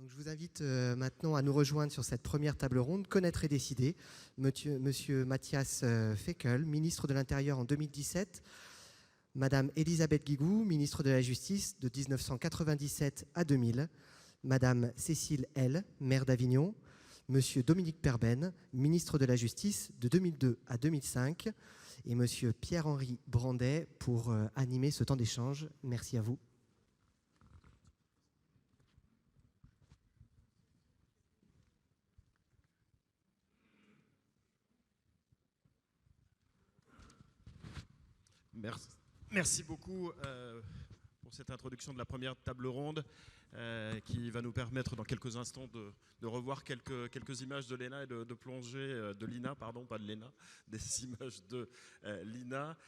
Donc, je vous invite maintenant à nous rejoindre sur cette première table ronde, Connaître et décider. Monsieur Mathias Fekl, ministre de l'Intérieur en 2017, Madame Elisabeth Guigou, ministre de la Justice de 1997 à 2000, Madame Cécile L, maire d'Avignon, Monsieur Dominique Perben, ministre de la Justice de 2002 à 2005, et Monsieur Pierre-Henri Brandet pour animer ce temps d'échange. Merci à vous. Merci beaucoup pour cette introduction de la première table ronde qui va nous permettre dans quelques instants de revoir quelques images de l'ENA et de plonger de l'INA, pardon, pas de l'ENA, des images de l'INA.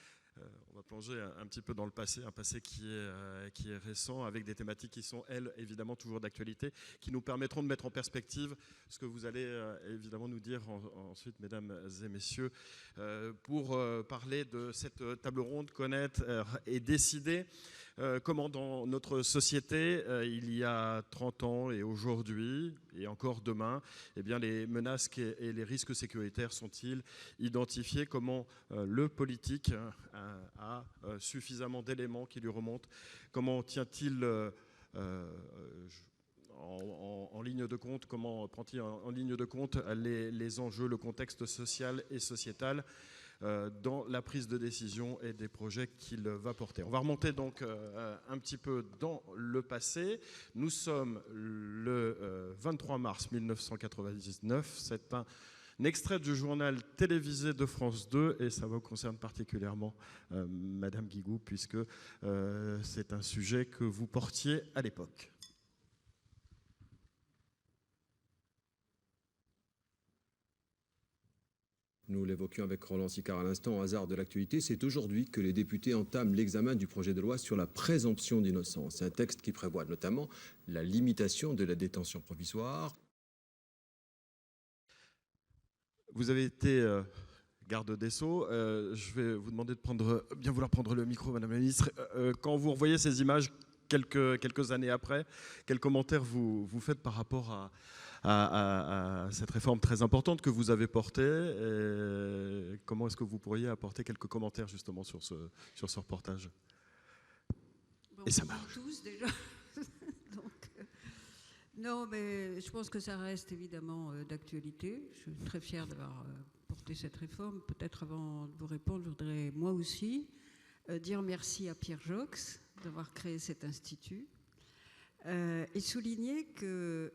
On va plonger un petit peu dans le passé, un passé qui est récent, avec des thématiques qui sont, elles, évidemment toujours d'actualité, qui nous permettront de mettre en perspective ce que vous allez évidemment nous dire ensuite, mesdames et messieurs, pour parler de cette table ronde, connaître et décider comment dans notre société, il y a 30 ans et aujourd'hui, et encore demain, eh bien, les menaces et les risques sécuritaires sont-ils identifiés? Comment le politique a suffisamment d'éléments qui lui remontent? Comment tient-il en ligne de compte, comment prend-il en ligne de compte les enjeux, le contexte social et sociétal dans la prise de décision et des projets qu'il va porter. On va remonter donc un petit peu dans le passé. Nous sommes le 23 mars 1999. C'est un extrait du journal télévisé de France 2 et ça vous concerne particulièrement Madame Guigou puisque c'est un sujet que vous portiez à l'époque. Nous l'évoquions avec Roland Sicard à l'instant, au hasard de l'actualité, c'est aujourd'hui que les députés entament l'examen du projet de loi sur la présomption d'innocence. Un texte qui prévoit notamment la limitation de la détention provisoire. Vous avez été garde des Sceaux. Je vais vous demander de bien vouloir prendre le micro, Madame la Ministre. Quand vous revoyez ces images quelques années après, quels commentaires vous faites par rapport à cette réforme très importante que vous avez portée et comment est-ce que vous pourriez apporter quelques commentaires justement sur ce reportage? Bon, et ça marche. Tous déjà. Donc, non, mais je pense que ça reste évidemment d'actualité. Je suis très fière d'avoir porté cette réforme. Peut-être avant de vous répondre, je voudrais moi aussi dire merci à Pierre Joxe d'avoir créé cet institut. Et souligner que,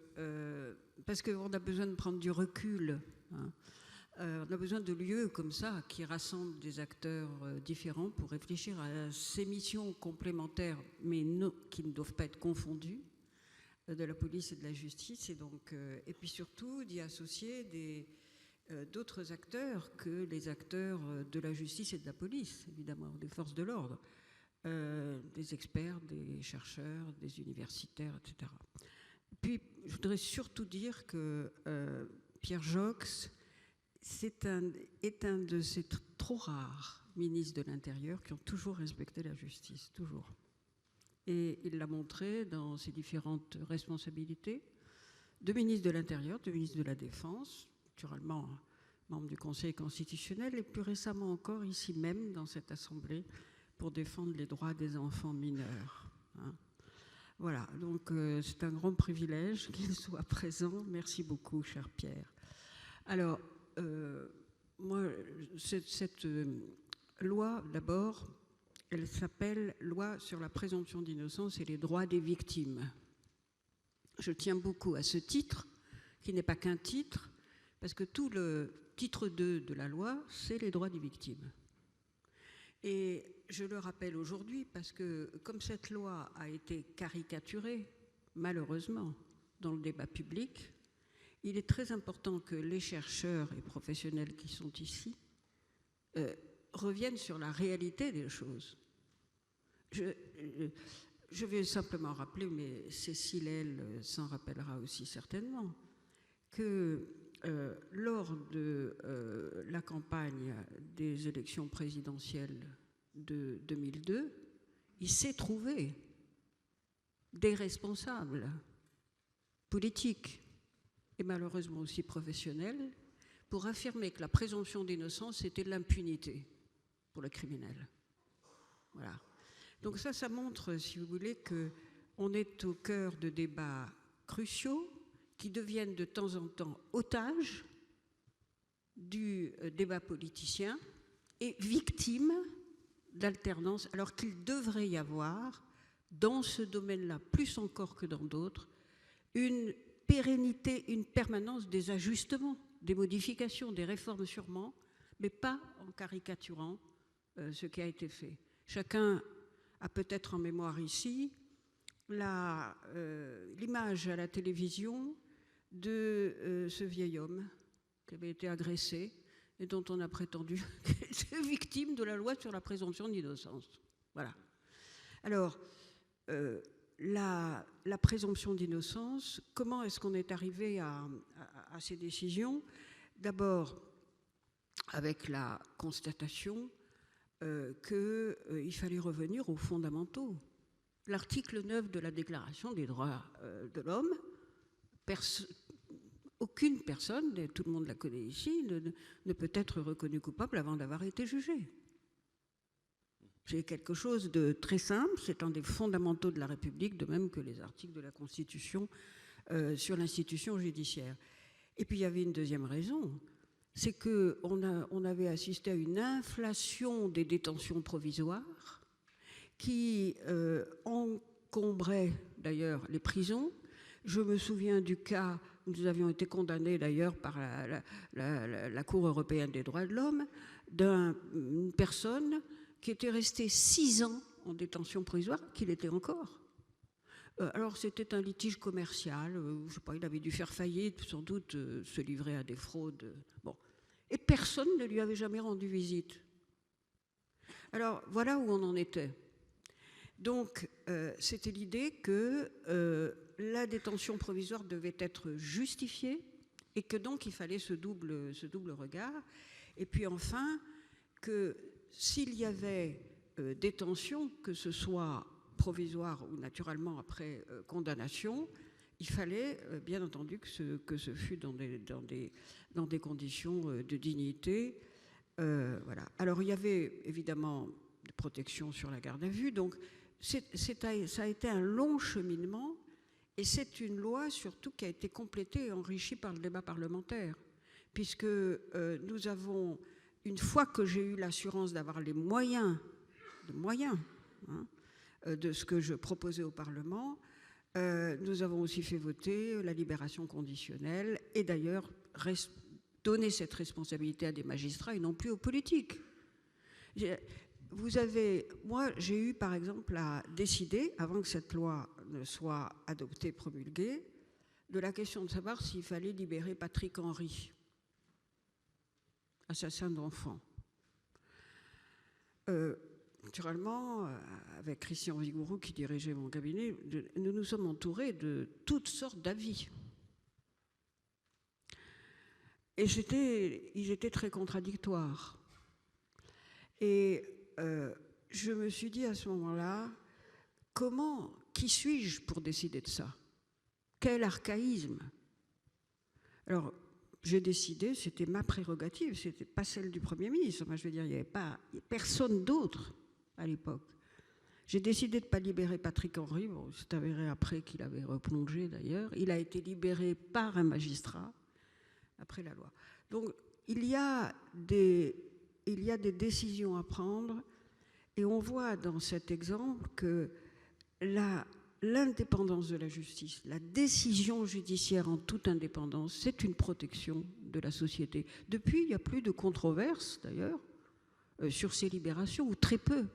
parce qu'on a besoin de prendre du recul, hein, on a besoin de lieux comme ça qui rassemblent des acteurs différents pour réfléchir à ces missions complémentaires, mais qui ne doivent pas être confondues, de la police et de la justice, et, donc, et puis surtout d'y associer d'autres acteurs que les acteurs de la justice et de la police, évidemment, des forces de l'ordre. Des experts, des chercheurs, des universitaires, etc. Puis, je voudrais surtout dire que Pierre Joxe est un de ces trop rares ministres de l'Intérieur qui ont toujours respecté la justice, toujours. Et il l'a montré dans ses différentes responsabilités de ministre de l'Intérieur, de ministre de la Défense, naturellement membre du Conseil constitutionnel, et plus récemment encore ici même dans cette Assemblée, pour défendre les droits des enfants mineurs. Hein. Voilà, donc c'est un grand privilège qu'il soit présent. Merci beaucoup, cher Pierre. Alors, moi, cette loi, d'abord, elle s'appelle « Loi sur la présomption d'innocence et les droits des victimes ». Je tiens beaucoup à ce titre, qui n'est pas qu'un titre, parce que tout le titre 2 de la loi, c'est les droits des victimes. Et je le rappelle aujourd'hui parce que comme cette loi a été caricaturée, malheureusement, dans le débat public, il est très important que les chercheurs et professionnels qui sont ici reviennent sur la réalité des choses. Je vais simplement rappeler, mais Cécile, elle, s'en rappellera aussi certainement, que lors de la campagne des élections présidentielles de 2002, il s'est trouvé des responsables politique et malheureusement aussi professionnelle pour affirmer que la présomption d'innocence était l'impunité pour le criminel. Voilà. Donc ça montre, si vous voulez, qu'on est au cœur de débats cruciaux qui deviennent de temps en temps otages du débat politicien et victimes d'alternance, alors qu'il devrait y avoir, dans ce domaine-là, plus encore que dans d'autres, une pérennité, une permanence des ajustements, des modifications, des réformes sûrement, mais pas en caricaturant ce qui a été fait. Chacun a peut-être en mémoire ici l'image à la télévision de ce vieil homme qui avait été agressé et dont on a prétendu qu'il était victime de la loi sur la présomption d'innocence. Voilà. Alors, la présomption d'innocence, comment est-ce qu'on est arrivé à ces décisions? D'abord, avec la constatation qu'il fallait revenir aux fondamentaux. L'article 9 de la Déclaration des droits de l'homme, aucune personne, tout le monde la connaît ici, ne peut être reconnue coupable avant d'avoir été jugée. C'est quelque chose de très simple, c'est un des fondamentaux de la République, de même que les articles de la Constitution sur l'institution judiciaire. Et puis il y avait une deuxième raison, c'est qu'on avait assisté à une inflation des détentions provisoires qui encombrait d'ailleurs les prisons. Je me souviens du cas, nous avions été condamnés d'ailleurs par la Cour européenne des droits de l'homme, d'une personne qui était restée 6 ans en détention provisoire, qu'il était encore. Alors c'était un litige commercial, je ne sais pas, il avait dû faire faillite, sans doute se livrer à des fraudes. Bon. Et personne ne lui avait jamais rendu visite. Alors voilà où on en était. Donc c'était l'idée que la détention provisoire devait être justifiée et que donc il fallait ce double regard. Et puis enfin, que s'il y avait détention, que ce soit provisoire ou naturellement après condamnation, il fallait bien entendu que ce fût dans des conditions de dignité. Voilà. Alors il y avait évidemment des protections sur la garde à vue, donc ça a été un long cheminement, et c'est une loi surtout qui a été complétée et enrichie par le débat parlementaire, puisque nous avons, une fois que j'ai eu l'assurance d'avoir les moyens de ce que je proposais au Parlement, nous avons aussi fait voter la libération conditionnelle et d'ailleurs donner cette responsabilité à des magistrats et non plus aux politiques. Moi, j'ai eu par exemple à décider, avant que cette loi ne soit adoptée, promulguée, de la question de savoir s'il fallait libérer Patrick Henry, assassin d'enfants. Naturellement, avec Christian Vigourou qui dirigeait mon cabinet, nous nous sommes entourés de toutes sortes d'avis. Et ils étaient très contradictoires. Et je me suis dit à ce moment-là, qui suis-je pour décider de ça? Quel archaïsme! Alors, j'ai décidé, c'était ma prérogative, c'était pas celle du Premier ministre. Moi, je veux dire, il n'y avait personne d'autre à l'époque. J'ai décidé de ne pas libérer Patrick Henry. Bon, c'est avéré après qu'il avait replongé d'ailleurs. Il a été libéré par un magistrat après la loi. Donc, il y a des décisions à prendre, et on voit dans cet exemple que l'indépendance de la justice, la décision judiciaire en toute indépendance, c'est une protection de la société. Depuis, il n'y a plus de controverse, d'ailleurs, sur ces libérations, ou très peu,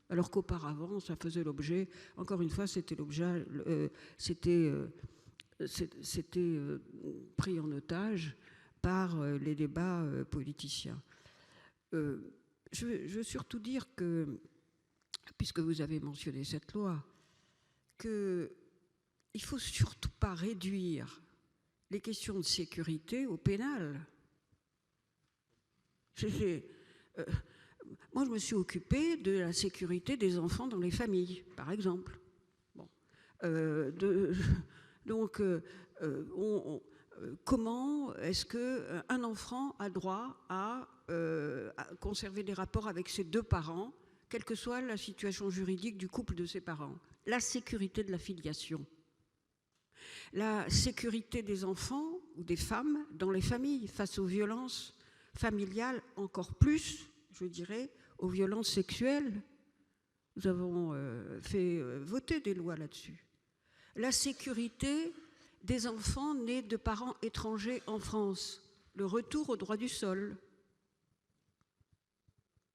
alors qu'auparavant, ça faisait l'objet, encore une fois, c'était pris en otage par les débats politiciens. Je veux surtout dire que, puisque vous avez mentionné cette loi, qu'il ne faut surtout pas réduire les questions de sécurité au pénal. Moi, je me suis occupée de la sécurité des enfants dans les familles, par exemple. Bon. Donc, comment est-ce qu'un enfant a droit à conserver des rapports avec ses deux parents, quelle que soit la situation juridique du couple de ses parents? La sécurité de la filiation. La sécurité des enfants ou des femmes dans les familles face aux violences familiales, encore plus, je dirais, aux violences sexuelles. Nous avons fait voter des lois là-dessus. La sécurité des enfants nés de parents étrangers en France. Le retour au droit du sol.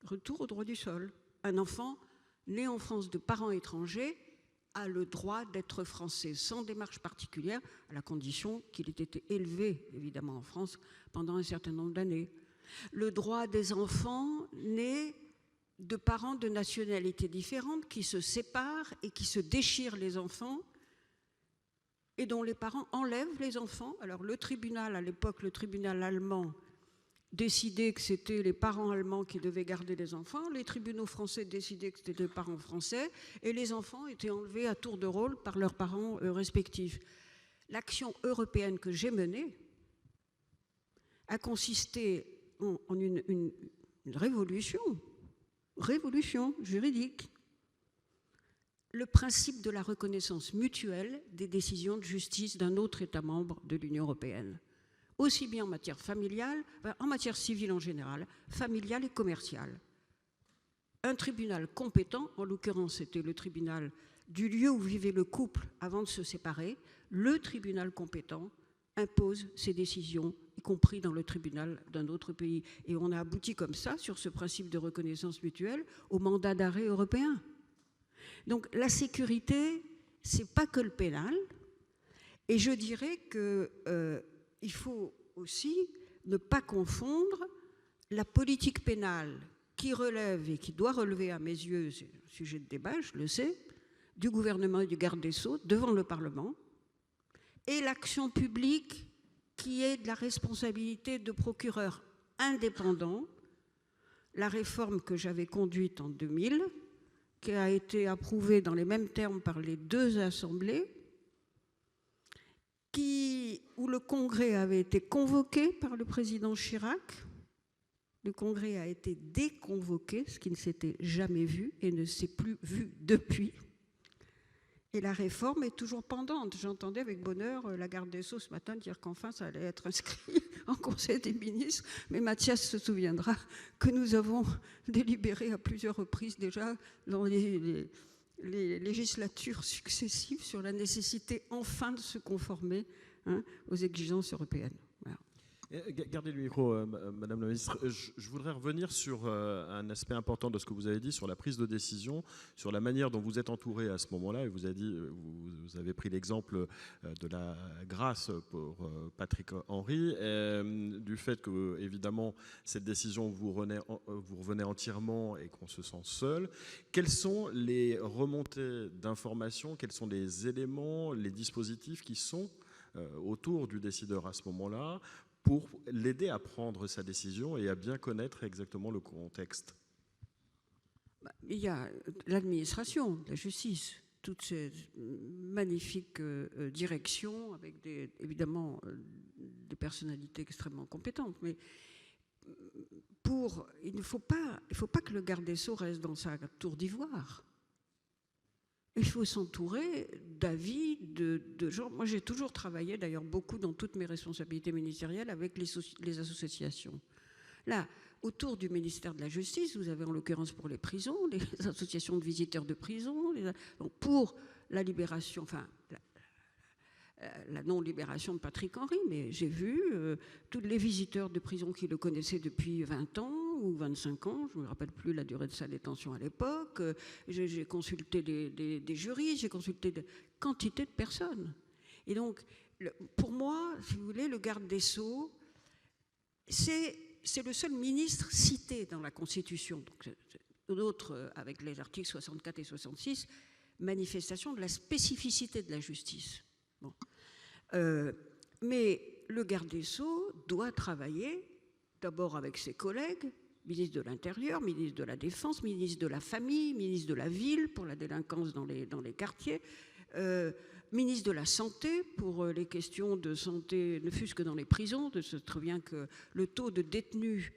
Retour au droit du sol. Un enfant né en France de parents étrangers a le droit d'être français sans démarche particulière, à la condition qu'il ait été élevé, évidemment, en France pendant un certain nombre d'années. Le droit des enfants nés de parents de nationalités différentes qui se séparent et qui se déchirent les enfants et dont les parents enlèvent les enfants. Alors le tribunal, à l'époque, le tribunal allemand, décidait que c'était les parents allemands qui devaient garder les enfants, les tribunaux français décidaient que c'était les parents français, et les enfants étaient enlevés à tour de rôle par leurs parents respectifs. L'action européenne que j'ai menée a consisté en une révolution juridique. Le principe de la reconnaissance mutuelle des décisions de justice d'un autre État membre de l'Union européenne, aussi bien en matière familiale, en matière civile en général, familiale et commerciale. Un tribunal compétent, en l'occurrence c'était le tribunal du lieu où vivait le couple avant de se séparer, le tribunal compétent impose ses décisions, y compris dans le tribunal d'un autre pays. Et on a abouti comme ça, sur ce principe de reconnaissance mutuelle, au mandat d'arrêt européen. Donc la sécurité, ce n'est pas que le pénal. Et je dirais qu'il faut aussi ne pas confondre la politique pénale qui relève et qui doit relever à mes yeux, c'est un sujet de débat, je le sais, du gouvernement et du garde des Sceaux devant le Parlement, et l'action publique qui est de la responsabilité de procureurs indépendants. La réforme que j'avais conduite en 2000, qui a été approuvée dans les mêmes termes par les deux assemblées, où le Congrès avait été convoqué par le président Chirac. Le Congrès a été déconvoqué, ce qui ne s'était jamais vu et ne s'est plus vu depuis. Et la réforme est toujours pendante. J'entendais avec bonheur la garde des Sceaux ce matin dire qu'enfin ça allait être inscrit en Conseil des ministres. Mais Mathias se souviendra que nous avons délibéré à plusieurs reprises déjà dans les législatures successives sur la nécessité enfin de se conformer aux exigences européennes. Voilà. Gardez le micro, Madame la Ministre. Je voudrais revenir sur un aspect important de ce que vous avez dit, sur la prise de décision, sur la manière dont vous êtes entouré à ce moment-là. Et vous avez pris l'exemple de la grâce pour Patrick Henry, du fait que, évidemment, cette décision vous revenait entièrement et qu'on se sent seul. Quelles sont les remontées d'informations, quels sont les éléments, les dispositifs qui sont autour du décideur à ce moment-là, pour l'aider à prendre sa décision et à bien connaître exactement le contexte? Il y a l'administration, la justice, toutes ces magnifiques directions avec évidemment des personnalités extrêmement compétentes. Mais il ne faut pas que le garde des Sceaux reste dans sa tour d'ivoire. Il faut s'entourer d'avis de gens. Moi, j'ai toujours travaillé, d'ailleurs, beaucoup dans toutes mes responsabilités ministérielles avec les associations. Là, autour du ministère de la Justice, vous avez en l'occurrence pour les prisons, les associations de visiteurs de prison, donc pour la libération, enfin, la non-libération de Patrick Henry, mais j'ai vu tous les visiteurs de prison qui le connaissaient depuis 20 ans ou 25 ans, je ne me rappelle plus la durée de sa détention à l'époque, j'ai consulté des juristes, j'ai consulté de quantité de personnes. Et donc, pour moi, si vous voulez, le garde des Sceaux, c'est le seul ministre cité dans la Constitution. D'autres, avec les articles 64 et 66, manifestation de la spécificité de la justice. Bon. Mais le garde des Sceaux doit travailler d'abord avec ses collègues, ministre de l'Intérieur, ministre de la Défense, ministre de la Famille, ministre de la Ville pour la délinquance dans les quartiers, ministre de la Santé pour les questions de santé, ne fût-ce que dans les prisons. Je sais très bien que le taux de détenus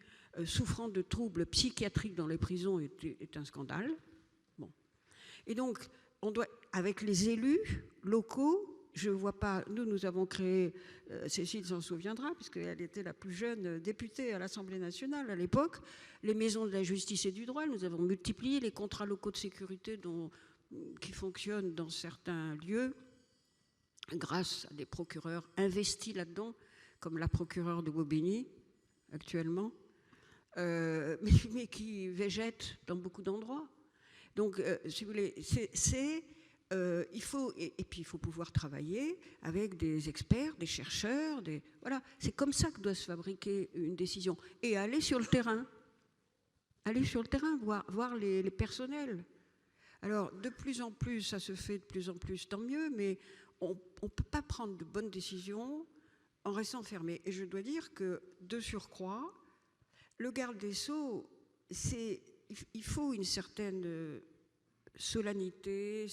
souffrant de troubles psychiatriques dans les prisons est un scandale. Bon. Et donc, on doit, avec les élus locaux, je ne vois pas, nous avons créé, Cécile s'en souviendra, puisqu'elle était la plus jeune députée à l'Assemblée nationale à l'époque, les maisons de la justice et du droit. Nous avons multiplié les contrats locaux de sécurité qui fonctionnent dans certains lieux grâce à des procureurs investis là-dedans, comme la procureure de Bobigny actuellement, mais qui végètent dans beaucoup d'endroits. Donc, si vous voulez, il faut, et puis il faut pouvoir travailler avec des experts, des chercheurs, voilà. C'est comme ça que doit se fabriquer une décision. Et aller sur le terrain. Aller sur le terrain, voir les personnels. Alors, de plus en plus, ça se fait de plus en plus, tant mieux, mais on ne peut pas prendre de bonnes décisions en restant fermé. Et je dois dire que, de surcroît, le garde des Sceaux, il faut une certaine solennité,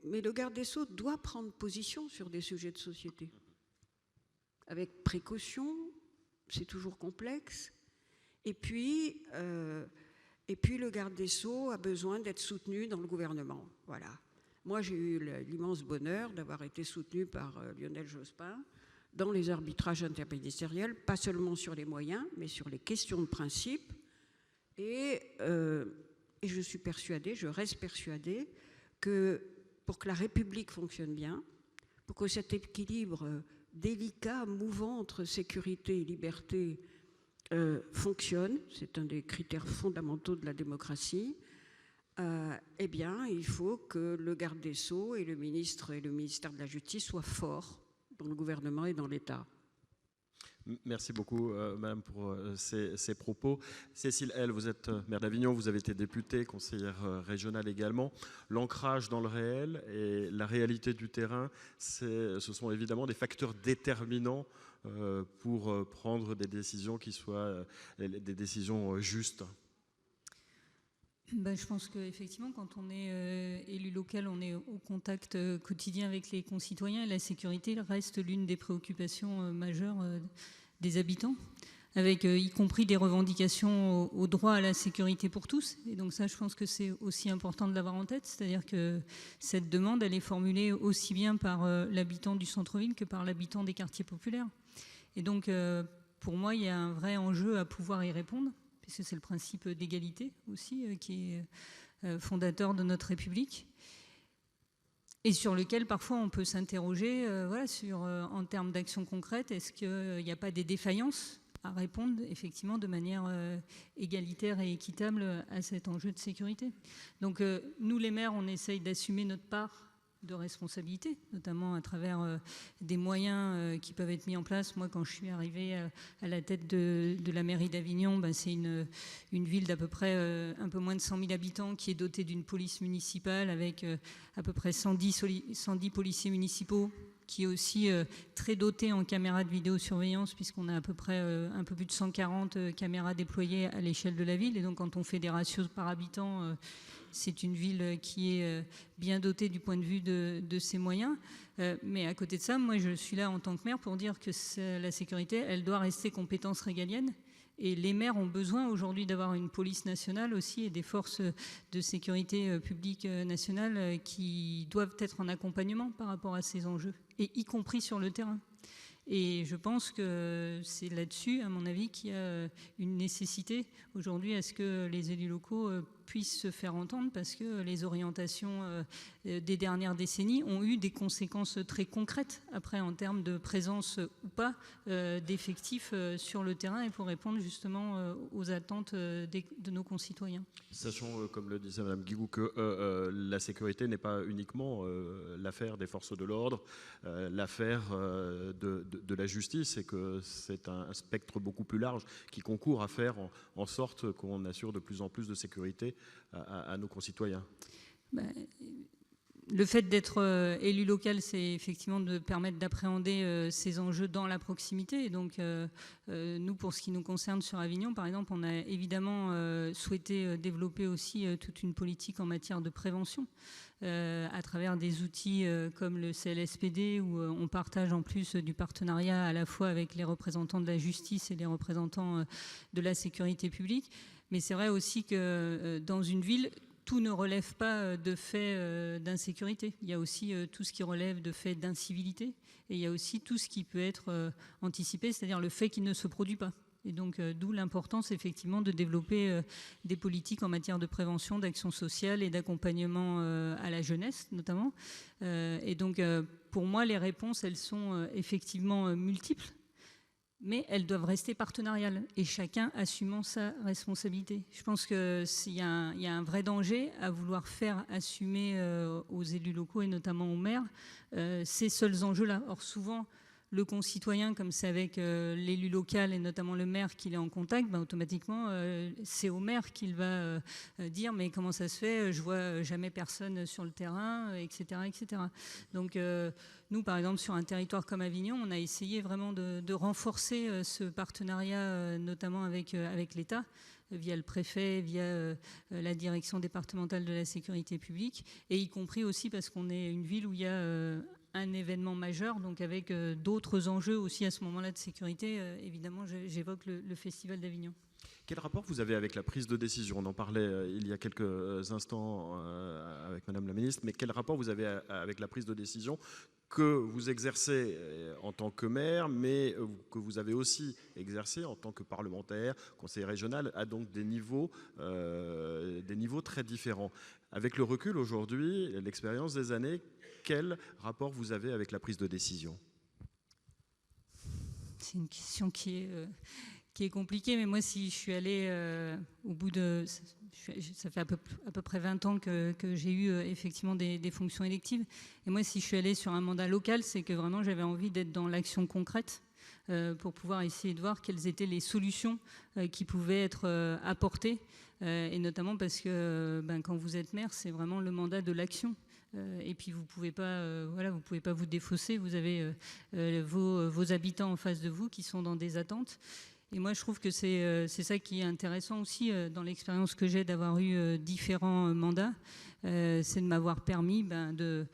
mais le garde des Sceaux doit prendre position sur des sujets de société. Avec précaution, c'est toujours complexe. Et puis le garde des Sceaux a besoin d'être soutenu dans le gouvernement. Voilà. Moi, j'ai eu l'immense bonheur d'avoir été soutenu par Lionel Jospin dans les arbitrages interministériels, pas seulement sur les moyens, mais sur les questions de principe. Et je suis persuadée, je reste persuadée, que pour que la République fonctionne bien, pour que cet équilibre délicat, mouvant entre sécurité et liberté fonctionne, c'est un des critères fondamentaux de la démocratie, eh bien, il faut que le garde des Sceaux et le ministre et le ministère de la Justice soient forts dans le gouvernement et dans l'État. Merci beaucoup, Madame, pour ces propos. Cécile L., vous êtes maire d'Avignon, vous avez été députée, conseillère régionale également. L'ancrage dans le réel et la réalité du terrain, ce sont évidemment des facteurs déterminants pour prendre des décisions qui soient des décisions justes. Je pense qu'effectivement, quand on est élu local, on est au contact quotidien avec les concitoyens et la sécurité reste l'une des préoccupations majeures des habitants, avec y compris des revendications au droit à la sécurité pour tous. Et donc ça, je pense que c'est aussi important de l'avoir en tête, c'est-à-dire que cette demande, elle est formulée aussi bien par l'habitant du centre-ville que par l'habitant des quartiers populaires. Et donc, pour moi, il y a un vrai enjeu à pouvoir y répondre, puisque c'est le principe d'égalité aussi qui est fondateur de notre République, et sur lequel parfois on peut s'interroger en termes d'action concrète, est-ce qu'il n'y a pas des défaillances à répondre effectivement de manière égalitaire et équitable à cet enjeu de sécurité. Donc nous les maires, on essaye d'assumer notre part de responsabilité, notamment à travers des moyens qui peuvent être mis en place. Moi, quand je suis arrivée à la tête de la mairie d'Avignon, c'est une ville d'à peu près un peu moins de 100 000 habitants qui est dotée d'une police municipale avec à peu près 110 policiers municipaux, qui est aussi très dotée en caméras de vidéosurveillance, puisqu'on a à peu près un peu plus de 140 caméras déployées à l'échelle de la ville. Et donc, quand on fait des ratios par habitant, c'est une ville qui est bien dotée du point de vue de ses moyens. Mais à côté de ça, moi, je suis là en tant que maire pour dire que la sécurité, elle doit rester compétence régalienne. Et les maires ont besoin aujourd'hui d'avoir une police nationale aussi et des forces de sécurité publique nationales qui doivent être en accompagnement par rapport à ces enjeux, et y compris sur le terrain. Et je pense que c'est là-dessus, à mon avis, qu'il y a une nécessité aujourd'hui à ce que les élus locaux puissent se faire entendre, parce que les orientations des dernières décennies ont eu des conséquences très concrètes après en termes de présence ou pas d'effectifs sur le terrain, et pour répondre justement aux attentes de nos concitoyens. Sachant, comme le disait Mme Guigou, que la sécurité n'est pas uniquement l'affaire des forces de l'ordre, l'affaire de la justice, et que c'est un spectre beaucoup plus large qui concourt à faire en sorte qu'on assure de plus en plus de sécurité à nos concitoyens. le fait d'être élu local, c'est effectivement de permettre d'appréhender ces enjeux dans la proximité. Et donc, nous, pour ce qui nous concerne sur Avignon, par exemple, on a évidemment souhaité développer aussi toute une politique en matière de prévention à travers des outils comme le CLSPD, où on partage en plus du partenariat à la fois avec les représentants de la justice et les représentants de la sécurité publique. Mais c'est vrai aussi que dans une ville, tout ne relève pas de faits d'insécurité. Il y a aussi tout ce qui relève de faits d'incivilité, et il y a aussi tout ce qui peut être anticipé, c'est-à-dire le fait qu'il ne se produit pas. Et donc, d'où l'importance, effectivement, de développer des politiques en matière de prévention, d'action sociale et d'accompagnement à la jeunesse, notamment. Et donc, pour moi, les réponses, elles sont effectivement multiples, mais elles doivent rester partenariales et chacun assumant sa responsabilité. Je pense qu'il y a un vrai danger à vouloir faire assumer aux élus locaux et notamment aux maires ces seuls enjeux-là. Or, souvent, le concitoyen, comme c'est avec l'élu local et notamment le maire qu'il est en contact, ben, automatiquement, c'est au maire qu'il va dire « mais comment ça se fait, je vois jamais personne sur le terrain », etc. etc. Donc, nous, par exemple, sur un territoire comme Avignon, on a essayé vraiment de renforcer ce partenariat, notamment avec l'État, via le préfet, via la direction départementale de la sécurité publique, et y compris aussi parce qu'on est une ville où il y a un événement majeur, donc avec d'autres enjeux aussi à ce moment-là de sécurité. Évidemment, j'évoque le Festival d'Avignon. Quel rapport vous avez avec la prise de décision? On en parlait il y a quelques instants avec Madame la Ministre, mais quel rapport vous avez avec la prise de décision que vous exercez en tant que maire, mais que vous avez aussi exercé en tant que parlementaire, conseiller régional, à donc des niveaux très différents. Avec le recul aujourd'hui, l'expérience des années, quel rapport vous avez avec la prise de décision? C'est une question qui est compliquée, mais moi, si je suis allée au bout de... Ça fait à peu près 20 ans que j'ai eu effectivement des fonctions électives. Et moi, si je suis allée sur un mandat local, c'est que vraiment, j'avais envie d'être dans l'action concrète pour pouvoir essayer de voir quelles étaient les solutions qui pouvaient être apportées. Et notamment parce que quand vous êtes maire, c'est vraiment le mandat de l'action. Et puis vous pouvez pas vous défausser. Vous avez vos habitants en face de vous qui sont dans des attentes. Et moi, je trouve que c'est ça qui est intéressant aussi dans l'expérience que j'ai d'avoir eu différents mandats. C'est de m'avoir permis de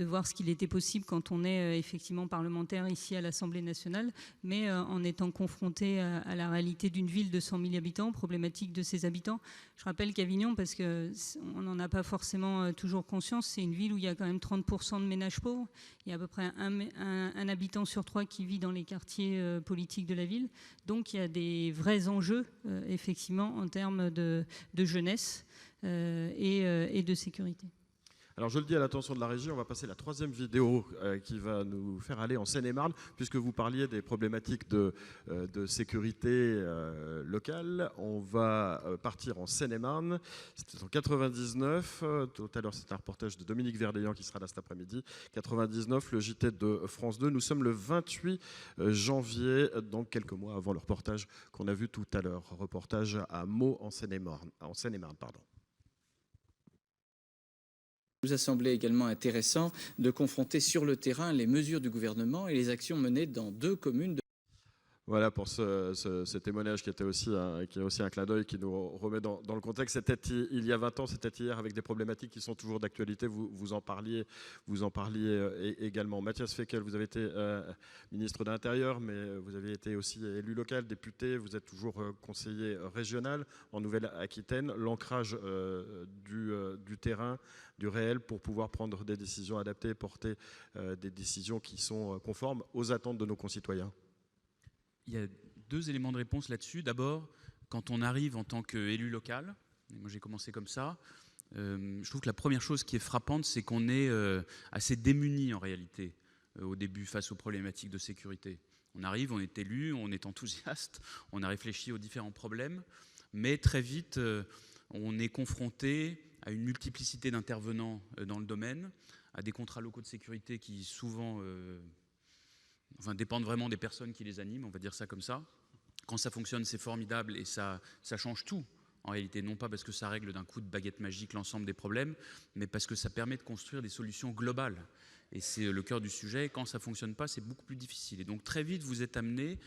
voir ce qu'il était possible quand on est effectivement parlementaire ici à l'Assemblée nationale, mais en étant confronté à la réalité d'une ville de 100 000 habitants, problématique de ses habitants. Je rappelle qu'Avignon, parce qu'on n'en a pas forcément toujours conscience, c'est une ville où il y a quand même 30% de ménages pauvres. Il y a à peu près un habitant sur 3 qui vit dans les quartiers politiques de la ville. Donc il y a des vrais enjeux, effectivement, en termes de jeunesse. Et de sécurité. Alors je le dis à l'attention de la régie, on va passer la 3e vidéo qui va nous faire aller en Seine-et-Marne, puisque vous parliez des problématiques de sécurité locale. On va partir en Seine-et-Marne. C'était en 99. Tout à l'heure, c'est un reportage de Dominique Verdeillan qui sera là cet après-midi. 99, le JT de France 2. Nous sommes le 28 janvier, donc quelques mois avant le reportage qu'on a vu tout à l'heure. Reportage à Meaux en Seine-et-Marne. Il nous a semblé également intéressant de confronter sur le terrain les mesures du gouvernement et les actions menées dans 2 communes. Voilà pour ce témoignage qui est aussi un clin d'œil qui nous remet dans le contexte. C'était il y a 20 ans, c'était hier, avec des problématiques qui sont toujours d'actualité. Vous en parliez également. Matthias Fekl, vous avez été ministre de l'Intérieur, mais vous avez été aussi élu local, député. Vous êtes toujours conseiller régional en Nouvelle-Aquitaine. L'ancrage du terrain, du réel, pour pouvoir prendre des décisions adaptées, porter des décisions qui sont conformes aux attentes de nos concitoyens. Il y a 2 éléments de réponse là-dessus. D'abord, quand on arrive en tant qu'élu local, et moi j'ai commencé comme ça, je trouve que la première chose qui est frappante, c'est qu'on est assez démuni en réalité au début face aux problématiques de sécurité. On arrive, on est élu, on est enthousiaste, on a réfléchi aux différents problèmes, mais très vite, on est confronté à une multiplicité d'intervenants dans le domaine, à des contrats locaux de sécurité qui souvent... dépendent vraiment des personnes qui les animent, on va dire ça comme ça. Quand ça fonctionne, c'est formidable et ça change tout En réalité, non pas parce que ça règle d'un coup de baguette magique l'ensemble des problèmes, mais parce que ça permet de construire des solutions globales. Et c'est le cœur du sujet. Quand ça ne fonctionne pas, c'est beaucoup plus difficile. Et donc très vite, vous êtes amené,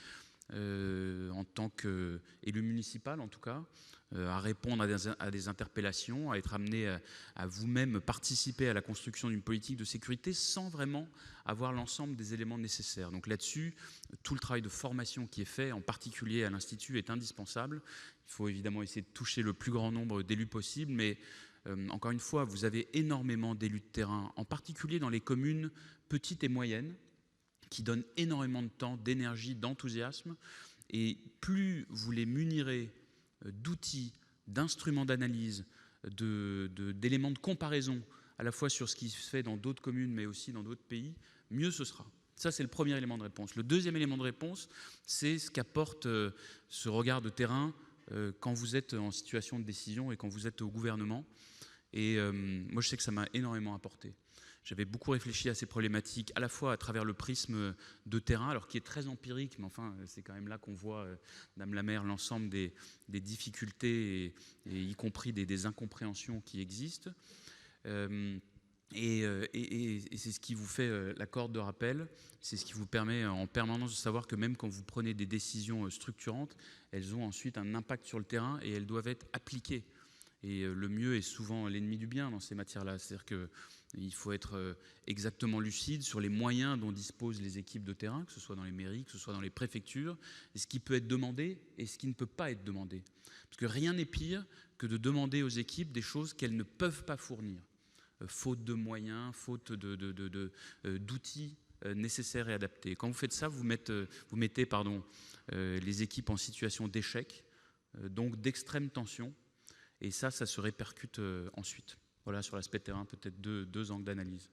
en tant qu'élu municipal en tout cas, à répondre à des interpellations, à être amené à vous-même participer à la construction d'une politique de sécurité sans vraiment avoir l'ensemble des éléments nécessaires. Donc là-dessus, tout le travail de formation qui est fait, en particulier à l'Institut, est indispensable. Il faut évidemment essayer de toucher le plus grand nombre d'élus possible, mais encore une fois, vous avez énormément d'élus de terrain, en particulier dans les communes petites et moyennes, qui donnent énormément de temps, d'énergie, d'enthousiasme. Et plus vous les munirez d'outils, d'instruments d'analyse, d'éléments de comparaison, à la fois sur ce qui se fait dans d'autres communes, mais aussi dans d'autres pays, mieux ce sera. Ça, c'est le premier élément de réponse. Le deuxième élément de réponse, c'est ce qu'apporte ce regard de terrain quand vous êtes en situation de décision et quand vous êtes au gouvernement. Et moi, je sais que ça m'a énormément apporté. J'avais beaucoup réfléchi à ces problématiques, à la fois à travers le prisme de terrain, alors qui est très empirique, mais enfin, c'est quand même là qu'on voit, Madame la maire, l'ensemble des difficultés, et y compris des incompréhensions qui existent. Et c'est ce qui vous fait la corde de rappel, c'est ce qui vous permet en permanence de savoir que même quand vous prenez des décisions structurantes, elles ont ensuite un impact sur le terrain et elles doivent être appliquées. Et le mieux est souvent l'ennemi du bien dans ces matières-là. C'est-à-dire qu'il faut être exactement lucide sur les moyens dont disposent les équipes de terrain, que ce soit dans les mairies, que ce soit dans les préfectures, et ce qui peut être demandé et ce qui ne peut pas être demandé. Parce que rien n'est pire que de demander aux équipes des choses qu'elles ne peuvent pas fournir, faute de moyens, faute d'outils nécessaires et adaptés. Quand vous faites ça, vous mettez les équipes en situation d'échec, donc d'extrême tension. Et ça se répercute ensuite. Voilà, sur l'aspect terrain, peut-être deux angles d'analyse.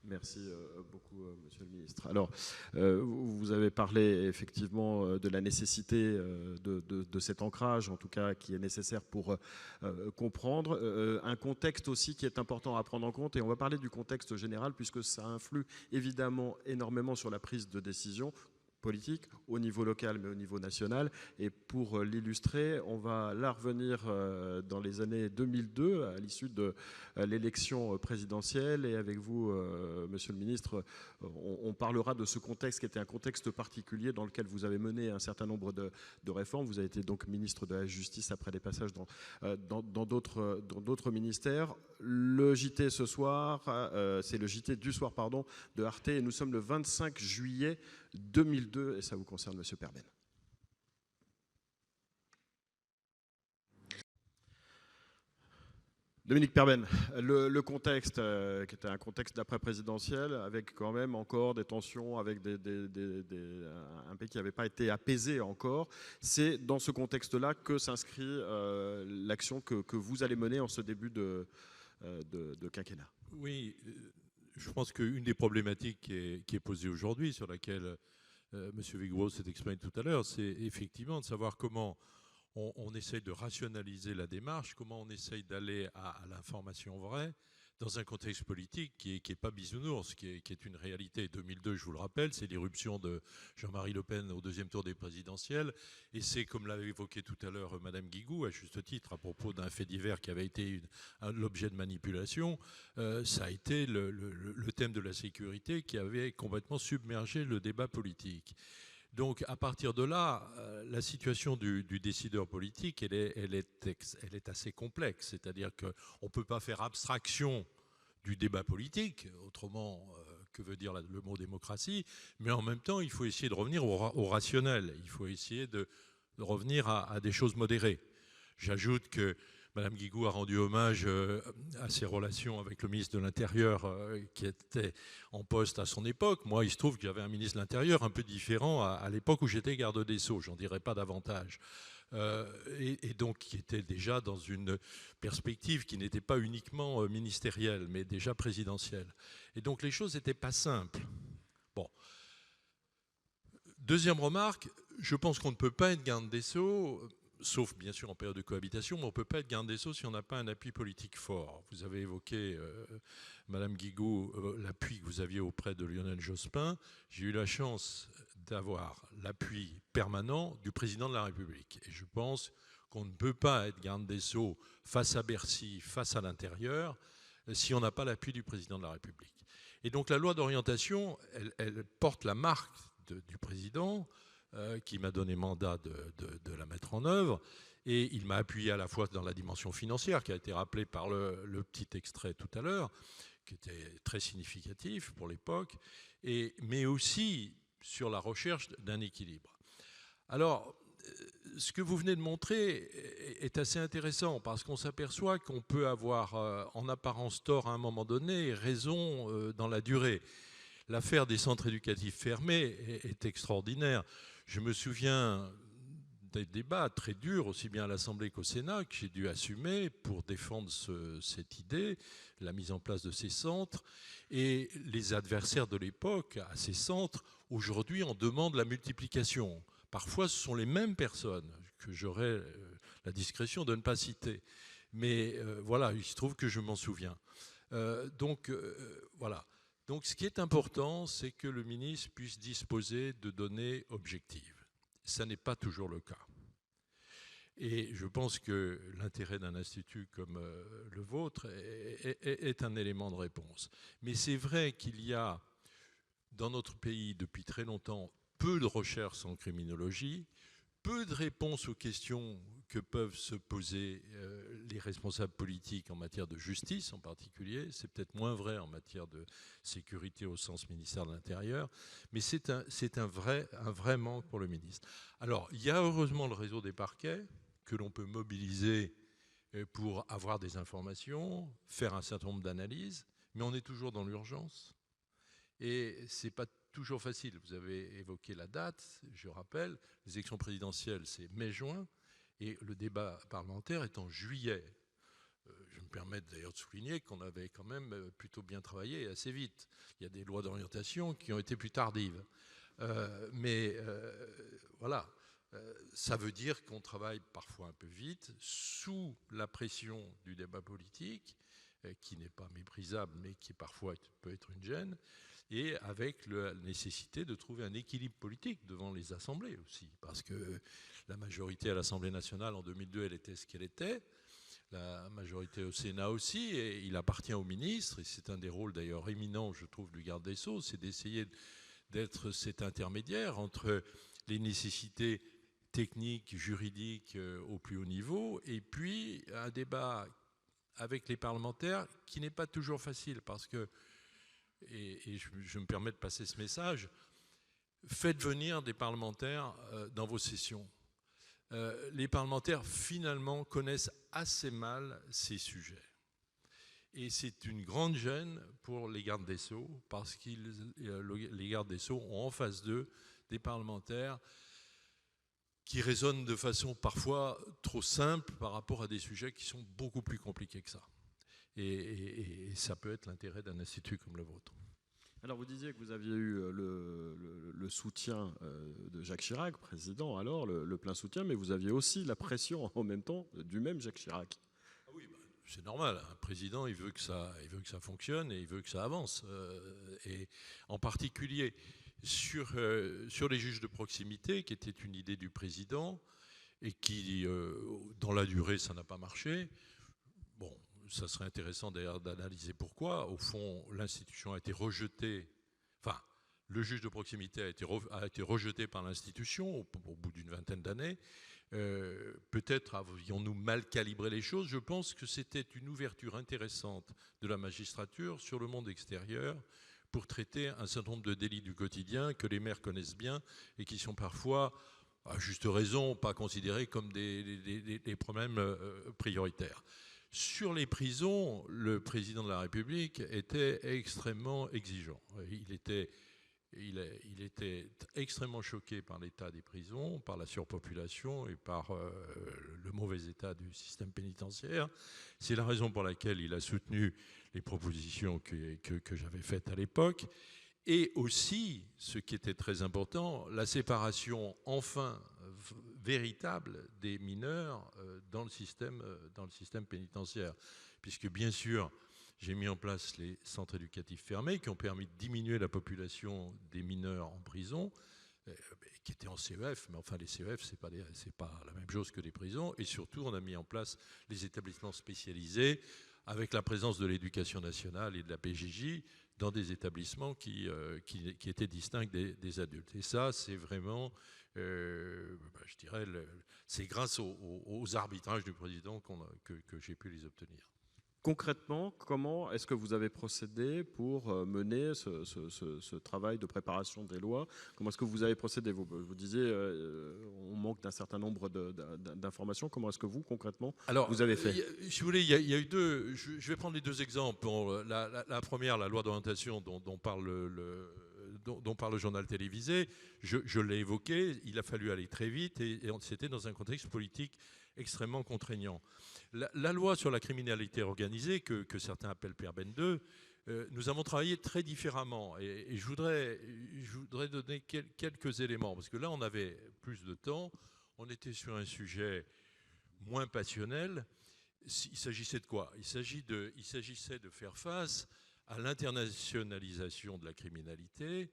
Merci beaucoup, Monsieur le Ministre. Alors, vous avez parlé effectivement de la nécessité de cet ancrage, en tout cas, qui est nécessaire pour comprendre. Un contexte aussi qui est important à prendre en compte, et on va parler du contexte général, puisque ça influe évidemment énormément sur la prise de décision politique, au niveau local mais au niveau national. Et pour l'illustrer, on va là revenir dans les années 2002, à l'issue de l'élection présidentielle. Et avec vous, Monsieur le Ministre, on parlera de ce contexte qui était un contexte particulier dans lequel vous avez mené un certain nombre de réformes. Vous avez été donc ministre de la Justice après des passages dans d'autres ministères. Le JT ce soir, c'est le JT du soir, pardon, de Arte, et nous sommes le 25 juillet 2002, et ça vous concerne, Monsieur Perben. Dominique Perben, le contexte, qui était un contexte d'après-présidentiel, avec quand même encore des tensions, avec un pays qui n'avait pas été apaisé encore, c'est dans ce contexte-là que s'inscrit l'action que vous allez mener en ce début de quinquennat. Oui, je pense qu'une des problématiques qui est posée aujourd'hui, sur laquelle M. Vigouroux s'est exprimé tout à l'heure, c'est effectivement de savoir comment on essaye de rationaliser la démarche, comment on essaye d'aller à l'information vraie dans un contexte politique qui est pas bisounours, qui est une réalité. 2002, je vous le rappelle, c'est l'irruption de Jean-Marie Le Pen au deuxième tour des présidentielles, et c'est, comme l'avait évoqué tout à l'heure Madame Guigou, à juste titre, à propos d'un fait divers qui avait été l'objet de manipulation, ça a été le thème de la sécurité qui avait complètement submergé le débat politique. Donc, à partir de là, la situation du décideur politique, elle est assez complexe. C'est-à-dire qu'on ne peut pas faire abstraction du débat politique, autrement, que veut dire le mot démocratie, mais en même temps, il faut essayer de revenir au rationnel. Il faut essayer de revenir à des choses modérées. J'ajoute que Madame Guigou a rendu hommage à ses relations avec le ministre de l'Intérieur qui était en poste à son époque. Moi, il se trouve que j'avais un ministre de l'Intérieur un peu différent à l'époque où j'étais garde des Sceaux, j'en dirai pas davantage. Et donc qui était déjà dans une perspective qui n'était pas uniquement ministérielle, mais déjà présidentielle. Et donc les choses n'étaient pas simples. Bon. Deuxième remarque, je pense qu'on ne peut pas être garde des Sceaux, sauf bien sûr en période de cohabitation, mais on ne peut pas être garde des Sceaux si on n'a pas un appui politique fort. Vous avez évoqué, Madame Guigou, l'appui que vous aviez auprès de Lionel Jospin. J'ai eu la chance d'avoir l'appui permanent du président de la République. Et je pense qu'on ne peut pas être garde des Sceaux face à Bercy, face à l'intérieur, si on n'a pas l'appui du président de la République. Et donc la loi d'orientation, elle porte la marque du président qui m'a donné mandat de la mettre en œuvre. Et il m'a appuyé à la fois dans la dimension financière, qui a été rappelée par le petit extrait tout à l'heure, qui était très significatif pour l'époque, mais aussi sur la recherche d'un équilibre. Alors, ce que vous venez de montrer est assez intéressant, parce qu'on s'aperçoit qu'on peut avoir en apparence tort à un moment donné et raison dans la durée. L'affaire des centres éducatifs fermés est extraordinaire. Je me souviens des débats très durs, aussi bien à l'Assemblée qu'au Sénat, que j'ai dû assumer pour défendre cette idée, la mise en place de ces centres. Et les adversaires de l'époque à ces centres, aujourd'hui, en demandent la multiplication. Parfois, ce sont les mêmes personnes que j'aurais la discrétion de ne pas citer. Mais voilà, il se trouve que je m'en souviens. Voilà. Donc, ce qui est important, c'est que le ministre puisse disposer de données objectives. Ça n'est pas toujours le cas. Et je pense que l'intérêt d'un institut comme le vôtre est un élément de réponse. Mais c'est vrai qu'il y a, dans notre pays, depuis très longtemps, peu de recherches en criminologie, peu de réponses aux questions que peuvent se poser les responsables politiques en matière de justice en particulier. C'est peut-être moins vrai en matière de sécurité au sens ministère de l'Intérieur, mais c'est un vrai manque pour le ministre. Alors, il y a heureusement le réseau des parquets que l'on peut mobiliser pour avoir des informations, faire un certain nombre d'analyses, mais on est toujours dans l'urgence. Et ce n'est pas toujours facile. Vous avez évoqué la date, je rappelle, les élections présidentielles, c'est mai-juin, et le débat parlementaire est en juillet. Je me permets d'ailleurs de souligner qu'on avait quand même plutôt bien travaillé et assez vite. Il y a des lois d'orientation qui ont été plus tardives. Voilà, ça veut dire qu'on travaille parfois un peu vite, sous la pression du débat politique, qui n'est pas méprisable, mais qui parfois peut être une gêne, et avec la nécessité de trouver un équilibre politique devant les assemblées aussi, parce que la majorité à l'Assemblée nationale en 2002, elle était ce qu'elle était, la majorité au Sénat aussi, et il appartient au ministre, et c'est un des rôles d'ailleurs éminents, je trouve, du garde des Sceaux, c'est d'essayer d'être cet intermédiaire entre les nécessités techniques, juridiques au plus haut niveau, et puis un débat avec les parlementaires qui n'est pas toujours facile, parce que et je me permets de passer ce message, faites venir des parlementaires dans vos sessions. Les parlementaires, finalement, connaissent assez mal ces sujets. Et c'est une grande gêne pour les gardes des Sceaux, parce que les gardes des Sceaux ont en face d'eux des parlementaires qui raisonnent de façon parfois trop simple par rapport à des sujets qui sont beaucoup plus compliqués que ça. Et ça peut être l'intérêt d'un institut comme le vôtre. Alors vous disiez que vous aviez eu le soutien de Jacques Chirac, président, alors le plein soutien, mais vous aviez aussi la pression en même temps du même Jacques Chirac. Ah oui, c'est normal, un président il veut que ça fonctionne et il veut que ça avance. Et en particulier sur les juges de proximité, qui était une idée du président et qui, dans la durée, ça n'a pas marché. Bon, ça serait intéressant d'ailleurs d'analyser pourquoi. Au fond, l'institution a été rejetée. Enfin, le juge de proximité a été rejeté par l'institution au bout d'une vingtaine d'années. Peut-être avions-nous mal calibré les choses. Je pense que c'était une ouverture intéressante de la magistrature sur le monde extérieur pour traiter un certain nombre de délits du quotidien que les maires connaissent bien et qui sont parfois, à juste raison, pas considérés comme des problèmes prioritaires. Sur les prisons, le président de la République était extrêmement exigeant. Il était extrêmement choqué par l'état des prisons, par la surpopulation et par le mauvais état du système pénitentiaire. C'est la raison pour laquelle il a soutenu les propositions que j'avais faites à l'époque. Et aussi, ce qui était très important, la séparation enfin véritable des mineurs dans le système pénitentiaire. Puisque bien sûr, j'ai mis en place les centres éducatifs fermés qui ont permis de diminuer la population des mineurs en prison. qui étaient en CEF, mais enfin les CEF, c'est pas la même chose que les prisons. Et surtout, on a mis en place les établissements spécialisés avec la présence de l'éducation nationale et de la PJJ dans des établissements qui étaient distincts des adultes. Et ça, c'est vraiment, je dirais, c'est grâce aux arbitrages du président que j'ai pu les obtenir. Concrètement, comment est-ce que vous avez procédé pour mener ce travail de préparation des lois? Comment est-ce que vous avez procédé? Vous disiez on manque d'un certain nombre d'informations. Comment est-ce que vous, concrètement, vous avez fait? Si vous voulez, il y a eu deux... Je vais prendre les deux exemples. Bon, la première, la loi d'orientation dont parle le journal télévisé, je l'ai évoqué, il a fallu aller très vite et c'était dans un contexte politique extrêmement contraignant. La loi sur la criminalité organisée, que certains appellent PERBEN 2, nous avons travaillé très différemment. Et je voudrais donner quelques éléments, parce que là, on avait plus de temps, on était sur un sujet moins passionnel. Il s'agissait de quoi? Il s'agissait de faire face à l'internationalisation de la criminalité,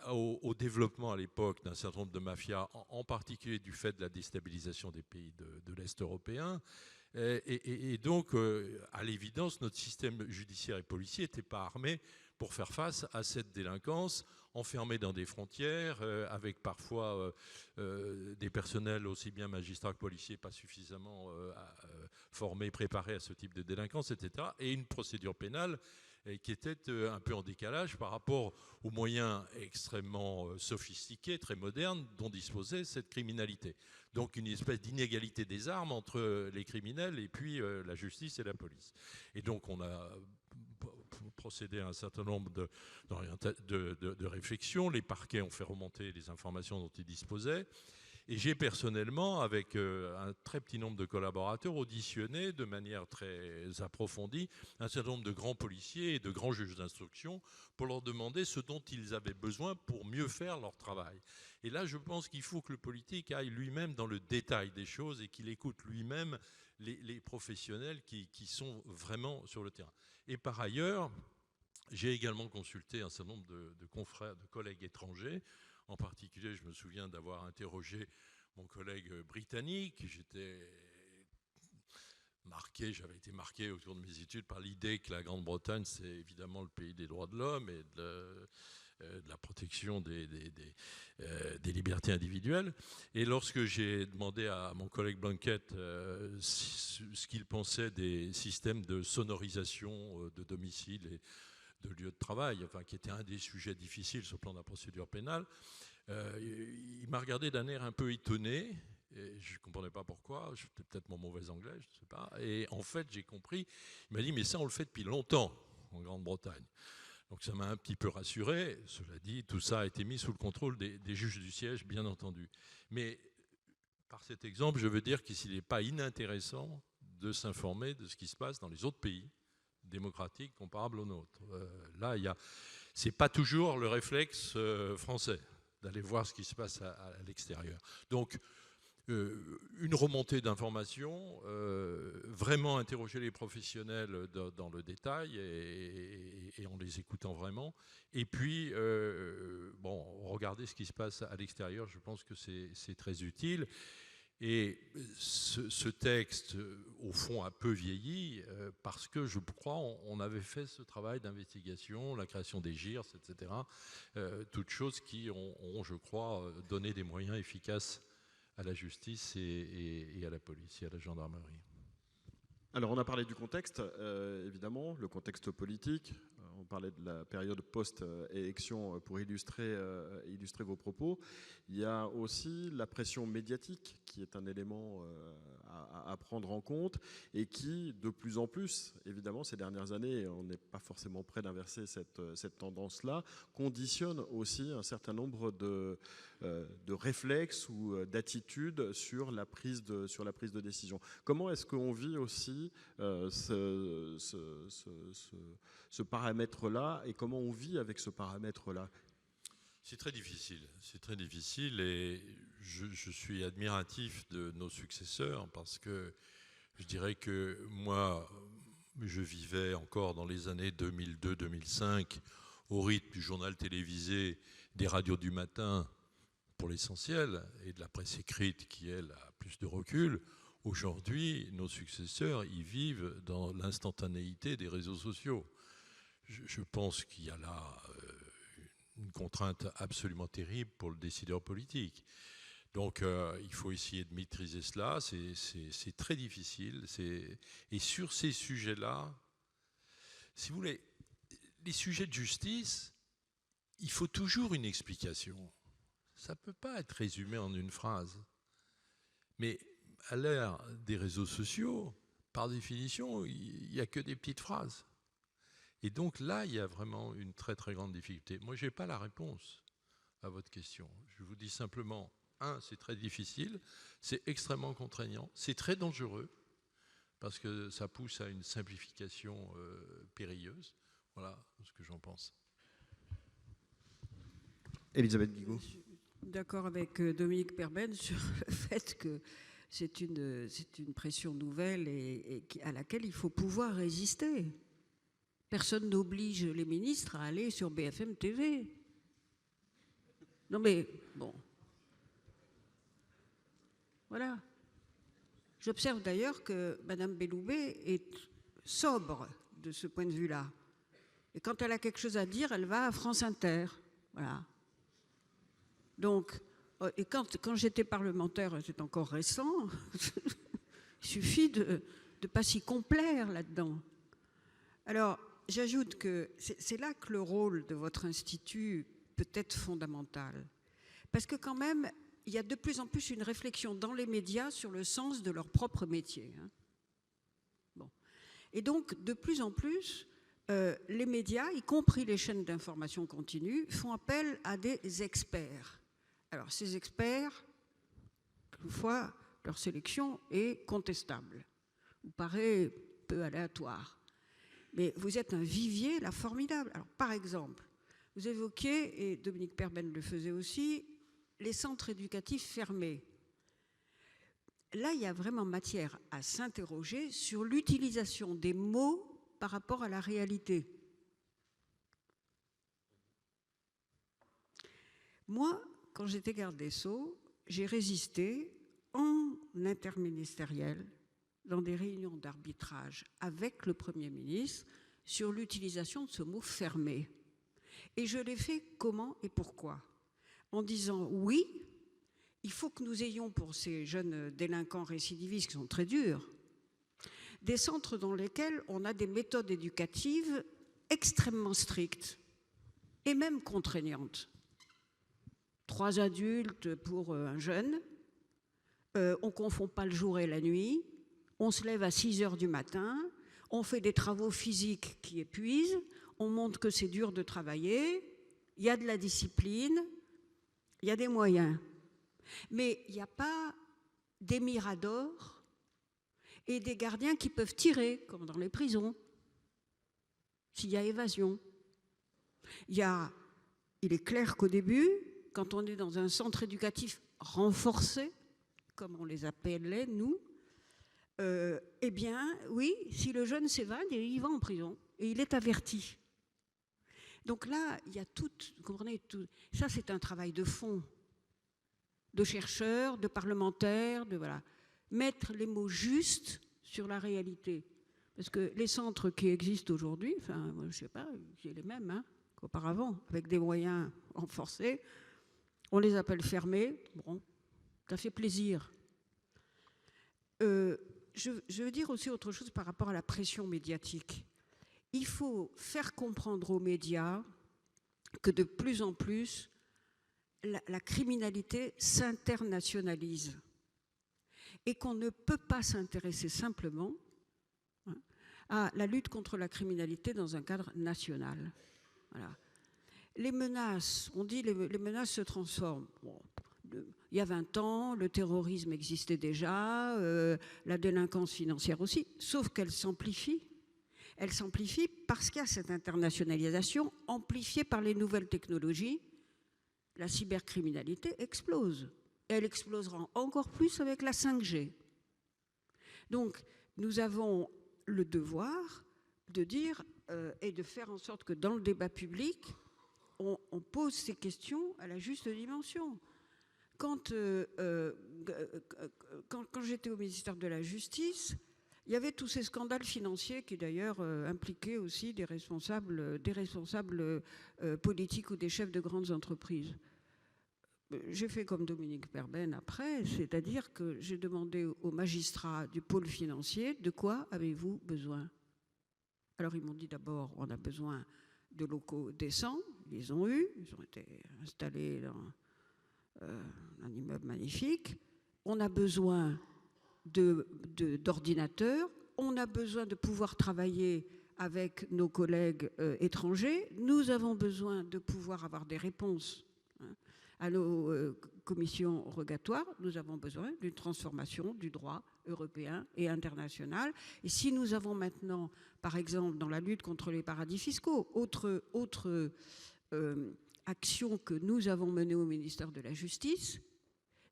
au développement à l'époque d'un certain nombre de mafias, en particulier du fait de la déstabilisation des pays de l'Est européen. Et donc, à l'évidence, notre système judiciaire et policier n'était pas armé pour faire face à cette délinquance, enfermée dans des frontières, avec parfois des personnels aussi bien magistrats que policiers pas suffisamment formés, préparés à ce type de délinquance, etc. Et une procédure pénale qui était un peu en décalage par rapport aux moyens extrêmement sophistiqués, très modernes, dont disposait cette criminalité. Donc une espèce d'inégalité des armes entre les criminels et puis la justice et la police. Et donc on a procédé à un certain nombre de réflexions. Les parquets ont fait remonter les informations dont ils disposaient. Et j'ai personnellement, avec un très petit nombre de collaborateurs, auditionné de manière très approfondie un certain nombre de grands policiers et de grands juges d'instruction pour leur demander ce dont ils avaient besoin pour mieux faire leur travail. Et là, je pense qu'il faut que le politique aille lui-même dans le détail des choses et qu'il écoute lui-même les professionnels qui sont vraiment sur le terrain. Et par ailleurs, j'ai également consulté un certain nombre de confrères, de collègues étrangers. En particulier, je me souviens d'avoir interrogé mon collègue britannique. J'avais été marqué au cours de mes études par l'idée que la Grande-Bretagne, c'est évidemment le pays des droits de l'homme et de la protection des libertés individuelles. Et lorsque j'ai demandé à mon collègue Blanquette ce qu'il pensait des systèmes de sonorisation de domicile et de lieu de travail, enfin, qui était un des sujets difficiles sur le plan de la procédure pénale, il m'a regardé d'un air un peu étonné, et je ne comprenais pas pourquoi, c'était peut-être mon mauvais anglais, je ne sais pas, et en fait j'ai compris, il m'a dit mais ça on le fait depuis longtemps en Grande-Bretagne. Donc ça m'a un petit peu rassuré. Cela dit, tout ça a été mis sous le contrôle des juges du siège, bien entendu. Mais par cet exemple, je veux dire qu'il n'est pas inintéressant de s'informer de ce qui se passe dans les autres pays démocratiques comparables aux nôtres. Là, ce n'est pas toujours le réflexe français d'aller voir ce qui se passe à l'extérieur. Donc, une remontée d'informations, vraiment interroger les professionnels dans le détail et en les écoutant vraiment. Et puis, regarder ce qui se passe à l'extérieur, je pense que c'est très utile. Et ce texte, au fond, a peu vieilli parce que, je crois, on avait fait ce travail d'investigation, la création des GIRS, etc. Toutes choses qui ont, je crois, donné des moyens efficaces à la justice et à la police et à la gendarmerie. Alors, on a parlé du contexte, évidemment, le contexte politique. On parlait de la période post-élection pour illustrer vos propos. Il y a aussi la pression médiatique qui est un élément à prendre en compte et qui, de plus en plus, évidemment, ces dernières années, on n'est pas forcément prêt d'inverser cette tendance-là, conditionne aussi un certain nombre de réflexes ou d'attitudes sur la prise de décision. Comment est-ce qu'on vit aussi ce paramètre-là et comment on vit avec ce paramètre-là? C'est très difficile et je suis admiratif de nos successeurs parce que je dirais que moi, je vivais encore dans les années 2002-2005 au rythme du journal télévisé, des radios du matin, pour l'essentiel, et de la presse écrite qui, elle, a plus de recul, aujourd'hui, nos successeurs y vivent dans l'instantanéité des réseaux sociaux. Je pense qu'il y a là une contrainte absolument terrible pour le décideur politique. Donc il faut essayer de maîtriser cela, c'est très difficile. Et sur ces sujets-là, si vous voulez, les sujets de justice, il faut toujours une explication. Ça ne peut pas être résumé en une phrase. Mais à l'ère des réseaux sociaux, par définition, il n'y a que des petites phrases. Et donc là, il y a vraiment une très très grande difficulté. Moi, je n'ai pas la réponse à votre question. Je vous dis simplement, c'est très difficile, c'est extrêmement contraignant, c'est très dangereux, parce que ça pousse à une simplification périlleuse. Voilà ce que j'en pense. Elisabeth Guigou. Je suis d'accord avec Dominique Perben sur le fait que c'est une pression nouvelle et à laquelle il faut pouvoir résister. Personne n'oblige les ministres à aller sur BFM TV. Non mais, bon. Voilà. J'observe d'ailleurs que Mme Belloubet est sobre de ce point de vue-là. Et quand elle a quelque chose à dire, elle va à France Inter. Voilà. Donc, et quand j'étais parlementaire, c'est encore récent, il suffit de ne pas s'y complaire là-dedans. Alors, j'ajoute que c'est là que le rôle de votre institut peut être fondamental. Parce que quand même, il y a de plus en plus une réflexion dans les médias sur le sens de leur propre métier. Bon. Et donc, de plus en plus, les médias, y compris les chaînes d'information continue, font appel à des experts. Alors, ces experts, quelquefois, leur sélection est contestable, ou paraît peu aléatoire. Mais vous êtes un vivier, là, formidable. Alors, par exemple, vous évoquiez, et Dominique Perben le faisait aussi, les centres éducatifs fermés. Là, il y a vraiment matière à s'interroger sur l'utilisation des mots par rapport à la réalité. Moi, quand j'étais garde des Sceaux, j'ai résisté en interministériel dans des réunions d'arbitrage avec le Premier ministre sur l'utilisation de ce mot « fermé ». Et je l'ai fait comment et pourquoi ? En disant oui, il faut que nous ayons pour ces jeunes délinquants récidivistes qui sont très durs, des centres dans lesquels on a des méthodes éducatives extrêmement strictes et même contraignantes. 3 adultes pour un jeune, on ne confond pas le jour et la nuit, on se lève à 6 heures du matin, on fait des travaux physiques qui épuisent, on montre que c'est dur de travailler, il y a de la discipline, il y a des moyens. Mais il n'y a pas des miradors et des gardiens qui peuvent tirer, comme dans les prisons, s'il y a évasion. Il est clair qu'au début, quand on est dans un centre éducatif renforcé, comme on les appelait, nous, eh bien, oui, si le jeune s'évade, il va en prison et il est averti. Donc là, il y a tout, vous comprenez, tout. Ça, c'est un travail de fond, de chercheurs, de parlementaires, de voilà, mettre les mots justes sur la réalité. Parce que les centres qui existent aujourd'hui, enfin, moi, je ne sais pas, c'est les mêmes qu'auparavant, avec des moyens renforcés. On les appelle fermés. Bon, ça fait plaisir. Je veux dire aussi autre chose par rapport à la pression médiatique. Il faut faire comprendre aux médias que de plus en plus, la criminalité s'internationalise et qu'on ne peut pas s'intéresser simplement à la lutte contre la criminalité dans un cadre national. Voilà. Les menaces, on dit les menaces se transforment. Bon, il y a 20 ans, le terrorisme existait déjà, la délinquance financière aussi, sauf qu'elle s'amplifie. Elle s'amplifie parce qu'il y a cette internationalisation amplifiée par les nouvelles technologies. La cybercriminalité explose. Et elle explosera encore plus avec la 5G. Donc, nous avons le devoir de dire et de faire en sorte que dans le débat public, on pose ces questions à la juste dimension. quand j'étais au ministère de la Justice, il y avait tous ces scandales financiers qui d'ailleurs impliquaient aussi des responsables politiques ou des chefs de grandes entreprises. J'ai fait comme Dominique Perben après, c'est-à-dire que j'ai demandé aux magistrats du pôle financier de quoi avez-vous besoin. Alors ils m'ont dit d'abord on a besoin de locaux décents, ils les ont eus, ils ont été installés dans un immeuble magnifique. On a besoin d'ordinateurs, on a besoin de pouvoir travailler avec nos collègues étrangers, nous avons besoin de pouvoir avoir des réponses à nos commissions rogatoires, nous avons besoin d'une transformation du droit européen et international. Et si nous avons maintenant, par exemple, dans la lutte contre les paradis fiscaux, autre action que nous avons menée au ministère de la Justice,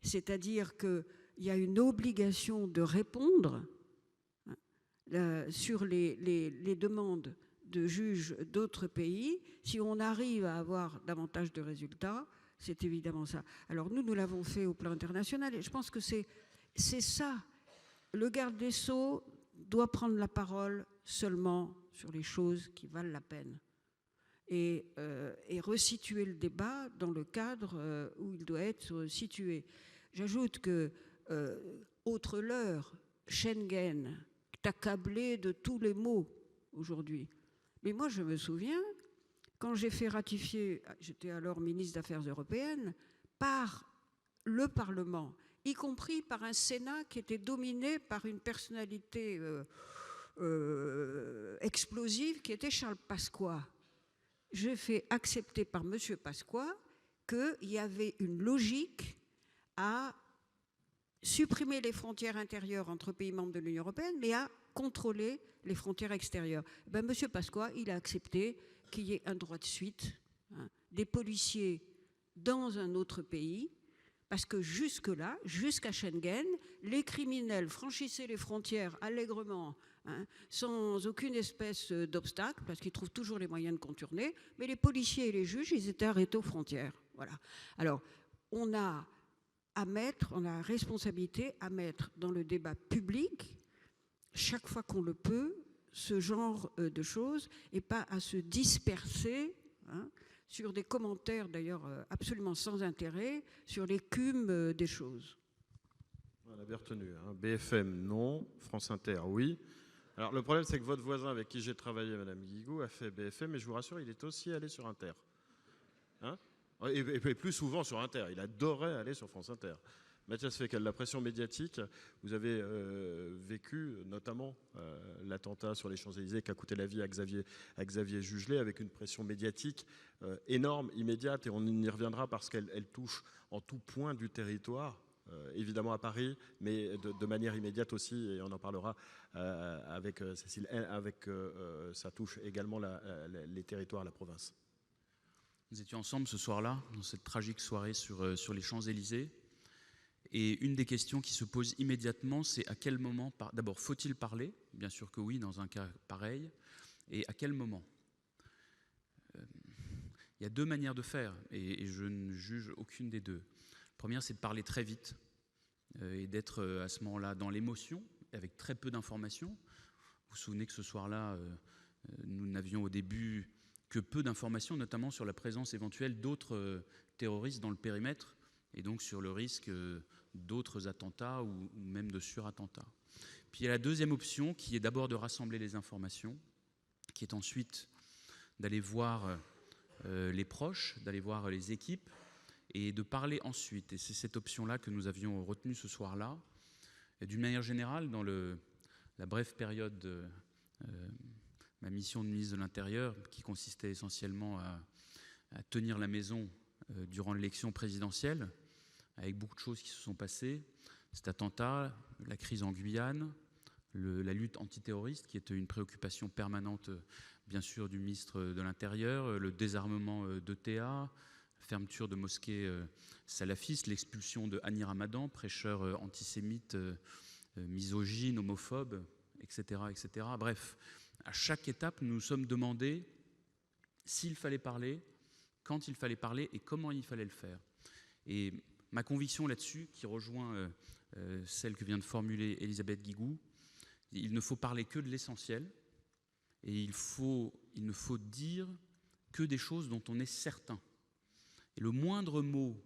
c'est-à-dire qu'il y a une obligation de répondre sur les demandes de juges d'autres pays. Si on arrive à avoir davantage de résultats, c'est évidemment ça. Alors nous l'avons fait au plan international et je pense que c'est ça. Le garde des Sceaux doit prendre la parole seulement sur les choses qui valent la peine et resituer le débat dans le cadre où il doit être situé. J'ajoute que, autre leurre, Schengen, accablé de tous les maux aujourd'hui. Mais moi, je me souviens, quand j'ai fait ratifier, j'étais alors ministre des Affaires européennes, par le Parlement, y compris par un Sénat qui était dominé par une personnalité explosive qui était Charles Pasqua. J'ai fait accepter par M. Pasqua qu'il y avait une logique à supprimer les frontières intérieures entre pays membres de l'Union européenne, mais à contrôler les frontières extérieures. Ben, M. Pasqua, il a accepté qu'il y ait un droit de suite, des policiers dans un autre pays, parce que jusque-là, jusqu'à Schengen, les criminels franchissaient les frontières allègrement, sans aucune espèce d'obstacle, parce qu'ils trouvent toujours les moyens de contourner, mais les policiers et les juges, ils étaient arrêtés aux frontières. Voilà. Alors, on a la responsabilité à mettre dans le débat public, chaque fois qu'on le peut, ce genre de choses, et pas à se disperser sur des commentaires d'ailleurs absolument sans intérêt, sur l'écume des choses. On a bien retenu. BFM, non. France Inter, oui. Alors le problème, c'est que votre voisin avec qui j'ai travaillé, Mme Guigou, a fait BFM, mais je vous rassure, il est aussi allé sur Inter. Et plus souvent sur Inter. Il adorait aller sur France Inter. Mathias Fekl, la pression médiatique, vous avez vécu notamment l'attentat sur les Champs-Élysées qui a coûté la vie à Xavier Jugelé, avec une pression médiatique énorme, immédiate, et on y reviendra parce qu'elle touche en tout point du territoire, évidemment à Paris, mais de manière immédiate aussi, et on en parlera avec Cécile, ça touche également les territoires, la province. Nous étions ensemble ce soir-là, dans cette tragique soirée sur les Champs-Élysées. Et une des questions qui se pose immédiatement, c'est à quel moment, d'abord, faut-il parler? Bien sûr que oui, dans un cas pareil. Et à quel moment? Il y a deux manières de faire, et je ne juge aucune des deux. La première, c'est de parler très vite et d'être à ce moment-là dans l'émotion, avec très peu d'informations. Vous vous souvenez que ce soir-là, nous n'avions au début que peu d'informations, notamment sur la présence éventuelle d'autres terroristes dans le périmètre, et donc sur le risque d'autres attentats ou même de surattentats. Puis il y a la deuxième option qui est d'abord de rassembler les informations, qui est ensuite d'aller voir les proches, d'aller voir les équipes et de parler ensuite. Et c'est cette option-là que nous avions retenue ce soir-là. Et d'une manière générale, dans la brève période de ma mission de ministre de l'Intérieur, qui consistait essentiellement à tenir la maison durant l'élection présidentielle, avec beaucoup de choses qui se sont passées, cet attentat, la crise en Guyane, la lutte antiterroriste, qui était une préoccupation permanente, bien sûr, du ministre de l'Intérieur, le désarmement d'ETA, la fermeture de mosquées salafistes, l'expulsion de Hani Ramadan, prêcheur antisémite, misogyne, homophobe, etc., etc. Bref, à chaque étape, nous nous sommes demandé s'il fallait parler, quand il fallait parler et comment il fallait le faire. Et Ma conviction là-dessus, qui rejoint celle que vient de formuler Elisabeth Guigou, il ne faut parler que de l'essentiel et il ne faut dire que des choses dont on est certain. Et le moindre mot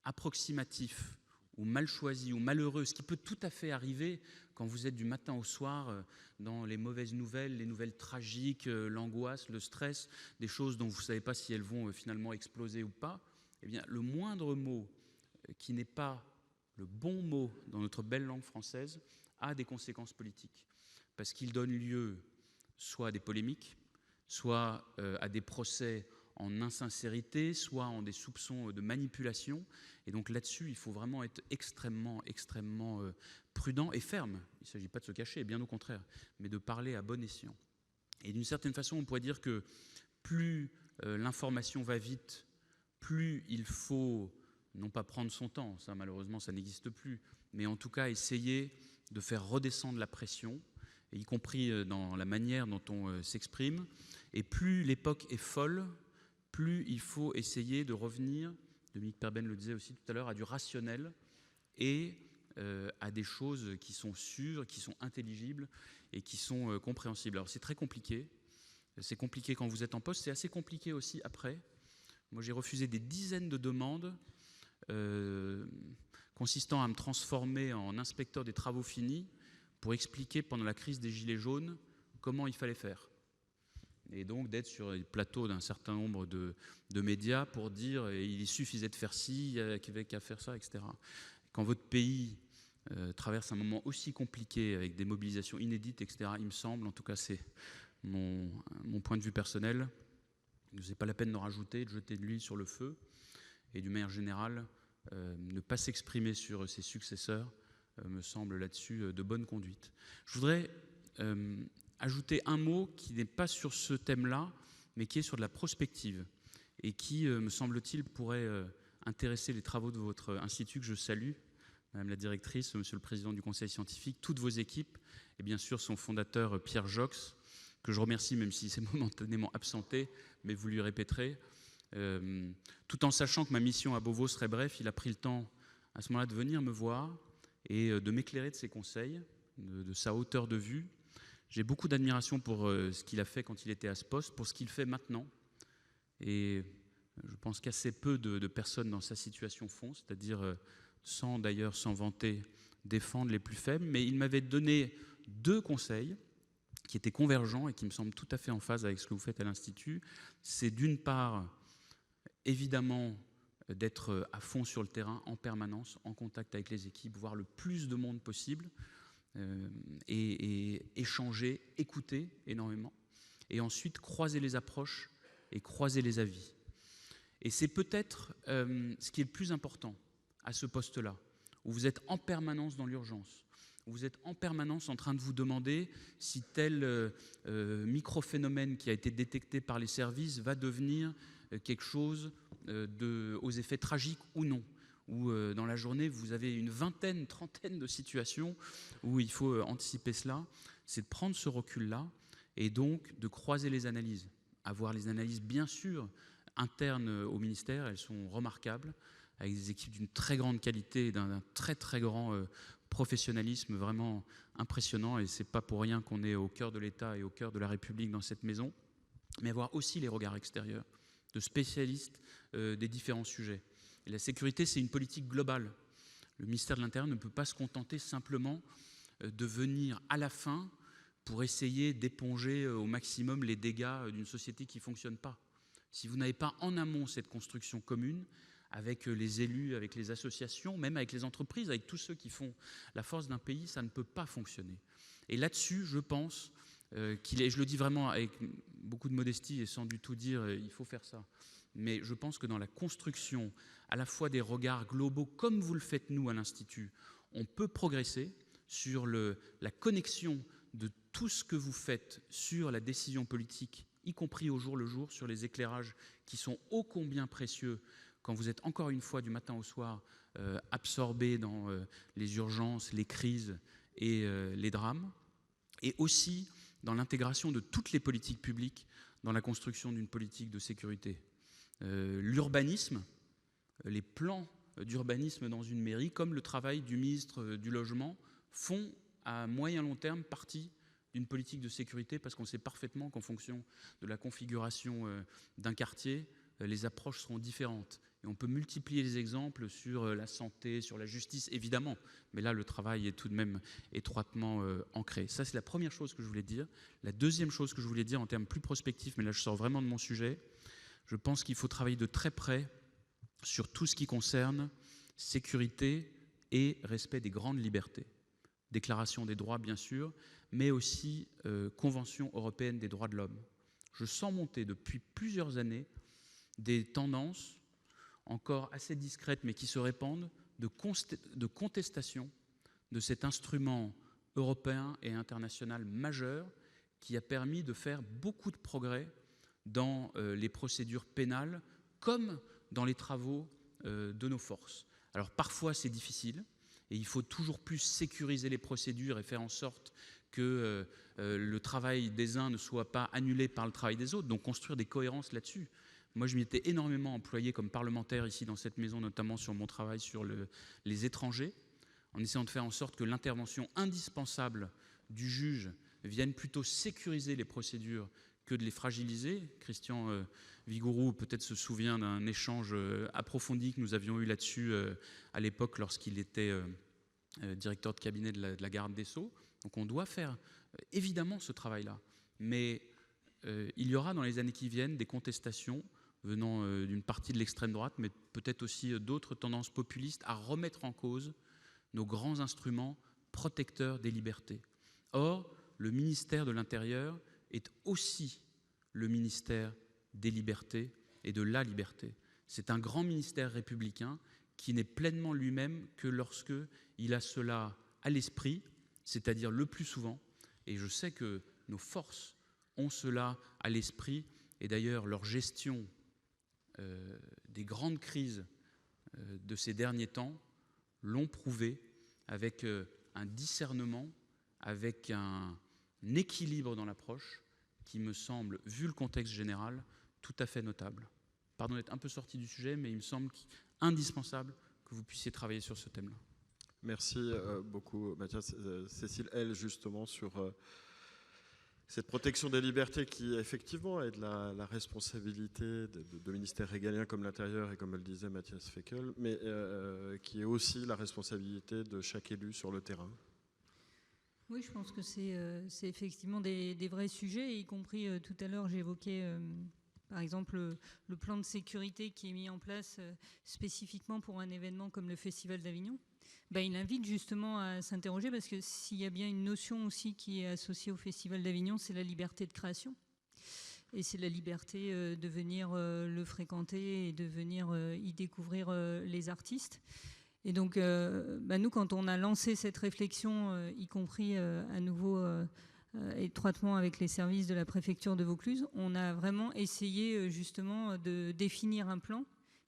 approximatif ou mal choisi ou malheureux, ce qui peut tout à fait arriver quand vous êtes du matin au soir dans les mauvaises nouvelles, les nouvelles tragiques, l'angoisse, le stress, des choses dont vous ne savez pas si elles vont finalement exploser ou pas, eh bien, le moindre mot qui n'est pas le bon mot dans notre belle langue française a des conséquences politiques, parce qu'il donne lieu soit à des polémiques, soit à des procès en insincérité, soit en des soupçons de manipulation. Et donc là-dessus, il faut vraiment être extrêmement prudent et ferme. Il ne s'agit pas de se cacher, bien au contraire, mais de parler à bon escient. Et d'une certaine façon, on pourrait dire que plus l'information va vite, plus il faut, non pas prendre son temps, ça malheureusement ça n'existe plus, mais en tout cas essayer de faire redescendre la pression, y compris dans la manière dont on s'exprime. Et plus l'époque est folle, plus il faut essayer de revenir, Dominique Perben le disait aussi tout à l'heure, à du rationnel et à des choses qui sont sûres, qui sont intelligibles et qui sont compréhensibles. Alors c'est très compliqué. C'est compliqué quand vous êtes en poste, c'est assez compliqué aussi après. Moi j'ai refusé des dizaines de demandes consistant à me transformer en inspecteur des travaux finis pour expliquer pendant la crise des Gilets jaunes comment il fallait faire. Et donc d'être sur les plateaux d'un certain nombre de médias pour dire il suffisait de faire ci, il n'y avait qu'à faire ça, etc. Quand votre pays traverse un moment aussi compliqué avec des mobilisations inédites, etc., il me semble, en tout cas c'est mon point de vue personnel, que ce n'est pas la peine d'en rajouter, de jeter de l'huile sur le feu, et d'une manière générale, ne pas s'exprimer sur ses successeurs me semble là-dessus de bonne conduite. Je voudrais ajouter un mot qui n'est pas sur ce thème-là, mais qui est sur de la prospective et qui, me semble-t-il, pourrait intéresser les travaux de votre institut que je salue, Madame la directrice, Monsieur le Président du Conseil scientifique, toutes vos équipes, et bien sûr son fondateur Pierre Jox, que je remercie même s'il s'est momentanément absenté, mais vous lui répéterez. Tout en sachant que ma mission à Beauvau serait bref, il a pris le temps à ce moment-là de venir me voir et de m'éclairer de ses conseils, de sa hauteur de vue. J'ai beaucoup d'admiration pour ce qu'il a fait quand il était à ce poste, pour ce qu'il fait maintenant. Et je pense qu'assez peu de personnes dans sa situation font, c'est-à-dire sans vanter, défendre les plus faibles. Mais il m'avait donné 2 conseils qui étaient convergents et qui me semblent tout à fait en phase avec ce que vous faites à l'Institut. C'est d'une part, évidemment, d'être à fond sur le terrain, en permanence, en contact avec les équipes, voir le plus de monde possible, et échanger, écouter énormément, et ensuite croiser les approches et croiser les avis. Et c'est peut-être ce qui est le plus important à ce poste-là, où vous êtes en permanence dans l'urgence, où vous êtes en permanence en train de vous demander si tel microphénomène qui a été détecté par les services va devenir quelque chose aux effets tragiques ou non. Où dans la journée, vous avez une vingtaine, trentaine de situations où il faut anticiper cela. C'est de prendre ce recul-là et donc de croiser les analyses. Avoir les analyses, bien sûr, internes au ministère, elles sont remarquables, avec des équipes d'une très grande qualité et d'un très très grand professionnalisme vraiment impressionnant. Et ce n'est pas pour rien qu'on est au cœur de l'État et au cœur de la République dans cette maison. Mais avoir aussi les regards extérieurs de spécialistes des différents sujets. Et la sécurité, c'est une politique globale. Le ministère de l'Intérieur ne peut pas se contenter simplement de venir à la fin pour essayer d'éponger au maximum les dégâts d'une société qui ne fonctionne pas. Si vous n'avez pas en amont cette construction commune, avec les élus, avec les associations, même avec les entreprises, avec tous ceux qui font la force d'un pays, ça ne peut pas fonctionner. Et là-dessus, je pense qu'il est, je le dis vraiment avec beaucoup de modestie et sans du tout dire il faut faire ça, mais je pense que dans la construction à la fois des regards globaux, comme vous le faites nous à l'Institut, on peut progresser sur la connexion de tout ce que vous faites sur la décision politique, y compris au jour le jour, sur les éclairages qui sont ô combien précieux quand vous êtes encore une fois du matin au soir absorbé dans les urgences, les crises et les drames, et aussi dans l'intégration de toutes les politiques publiques dans la construction d'une politique de sécurité. L'urbanisme, les plans d'urbanisme dans une mairie, comme le travail du ministre du Logement, font à moyen long terme partie d'une politique de sécurité, parce qu'on sait parfaitement qu'en fonction de la configuration d'un quartier, les approches seront différentes. Et on peut multiplier les exemples sur la santé, sur la justice, évidemment, mais là, le travail est tout de même étroitement ancré. Ça, c'est la première chose que je voulais dire. La deuxième chose que je voulais dire en termes plus prospectifs, mais là, je sors vraiment de mon sujet, je pense qu'il faut travailler de très près sur tout ce qui concerne sécurité et respect des grandes libertés. Déclaration des droits, bien sûr, mais aussi Convention européenne des droits de l'homme. Je sens monter depuis plusieurs années des tendances encore assez discrètes, mais qui se répandent, de contestation de cet instrument européen et international majeur qui a permis de faire beaucoup de progrès dans les procédures pénales comme dans les travaux de nos forces. Alors parfois c'est difficile et il faut toujours plus sécuriser les procédures et faire en sorte que le travail des uns ne soit pas annulé par le travail des autres, donc construire des cohérences là-dessus. Moi, je m'y étais énormément employé comme parlementaire ici dans cette maison, notamment sur mon travail sur les étrangers, en essayant de faire en sorte que l'intervention indispensable du juge vienne plutôt sécuriser les procédures que de les fragiliser. Christian Vigourou peut-être se souvient d'un échange approfondi que nous avions eu là-dessus à l'époque lorsqu'il était directeur de cabinet de la garde des Sceaux. Donc on doit faire évidemment ce travail-là. Mais il y aura dans les années qui viennent des contestations venant d'une partie de l'extrême droite, mais peut-être aussi d'autres tendances populistes à remettre en cause nos grands instruments protecteurs des libertés. Or, le ministère de l'Intérieur est aussi le ministère des libertés et de la liberté. C'est un grand ministère républicain qui n'est pleinement lui-même que lorsque il a cela à l'esprit, c'est-à-dire le plus souvent, et je sais que nos forces ont cela à l'esprit, et d'ailleurs leur gestion des grandes crises de ces derniers temps l'ont prouvé avec un discernement, avec un équilibre dans l'approche qui me semble, vu le contexte général, tout à fait notable. Pardon d'être un peu sorti du sujet, mais il me semble indispensable que vous puissiez travailler sur ce thème-là. Merci beaucoup, Mathias. Cécile, elle, justement, sur cette protection des libertés qui, effectivement, est de la responsabilité de ministères régaliens comme l'Intérieur et, comme le disait Mathias Fekl, mais qui est aussi la responsabilité de chaque élu sur le terrain. Oui, je pense que c'est effectivement des vrais sujets, y compris tout à l'heure, j'évoquais par exemple le plan de sécurité qui est mis en place spécifiquement pour un événement comme le Festival d'Avignon. Il invite justement à s'interroger, parce que s'il y a bien une notion aussi qui est associée au Festival d'Avignon, c'est la liberté de création. Et c'est la liberté de venir le fréquenter et de venir y découvrir les artistes. Et donc, nous, quand on a lancé cette réflexion, y compris à nouveau étroitement avec les services de la préfecture de Vaucluse, on a vraiment essayé justement de définir un plan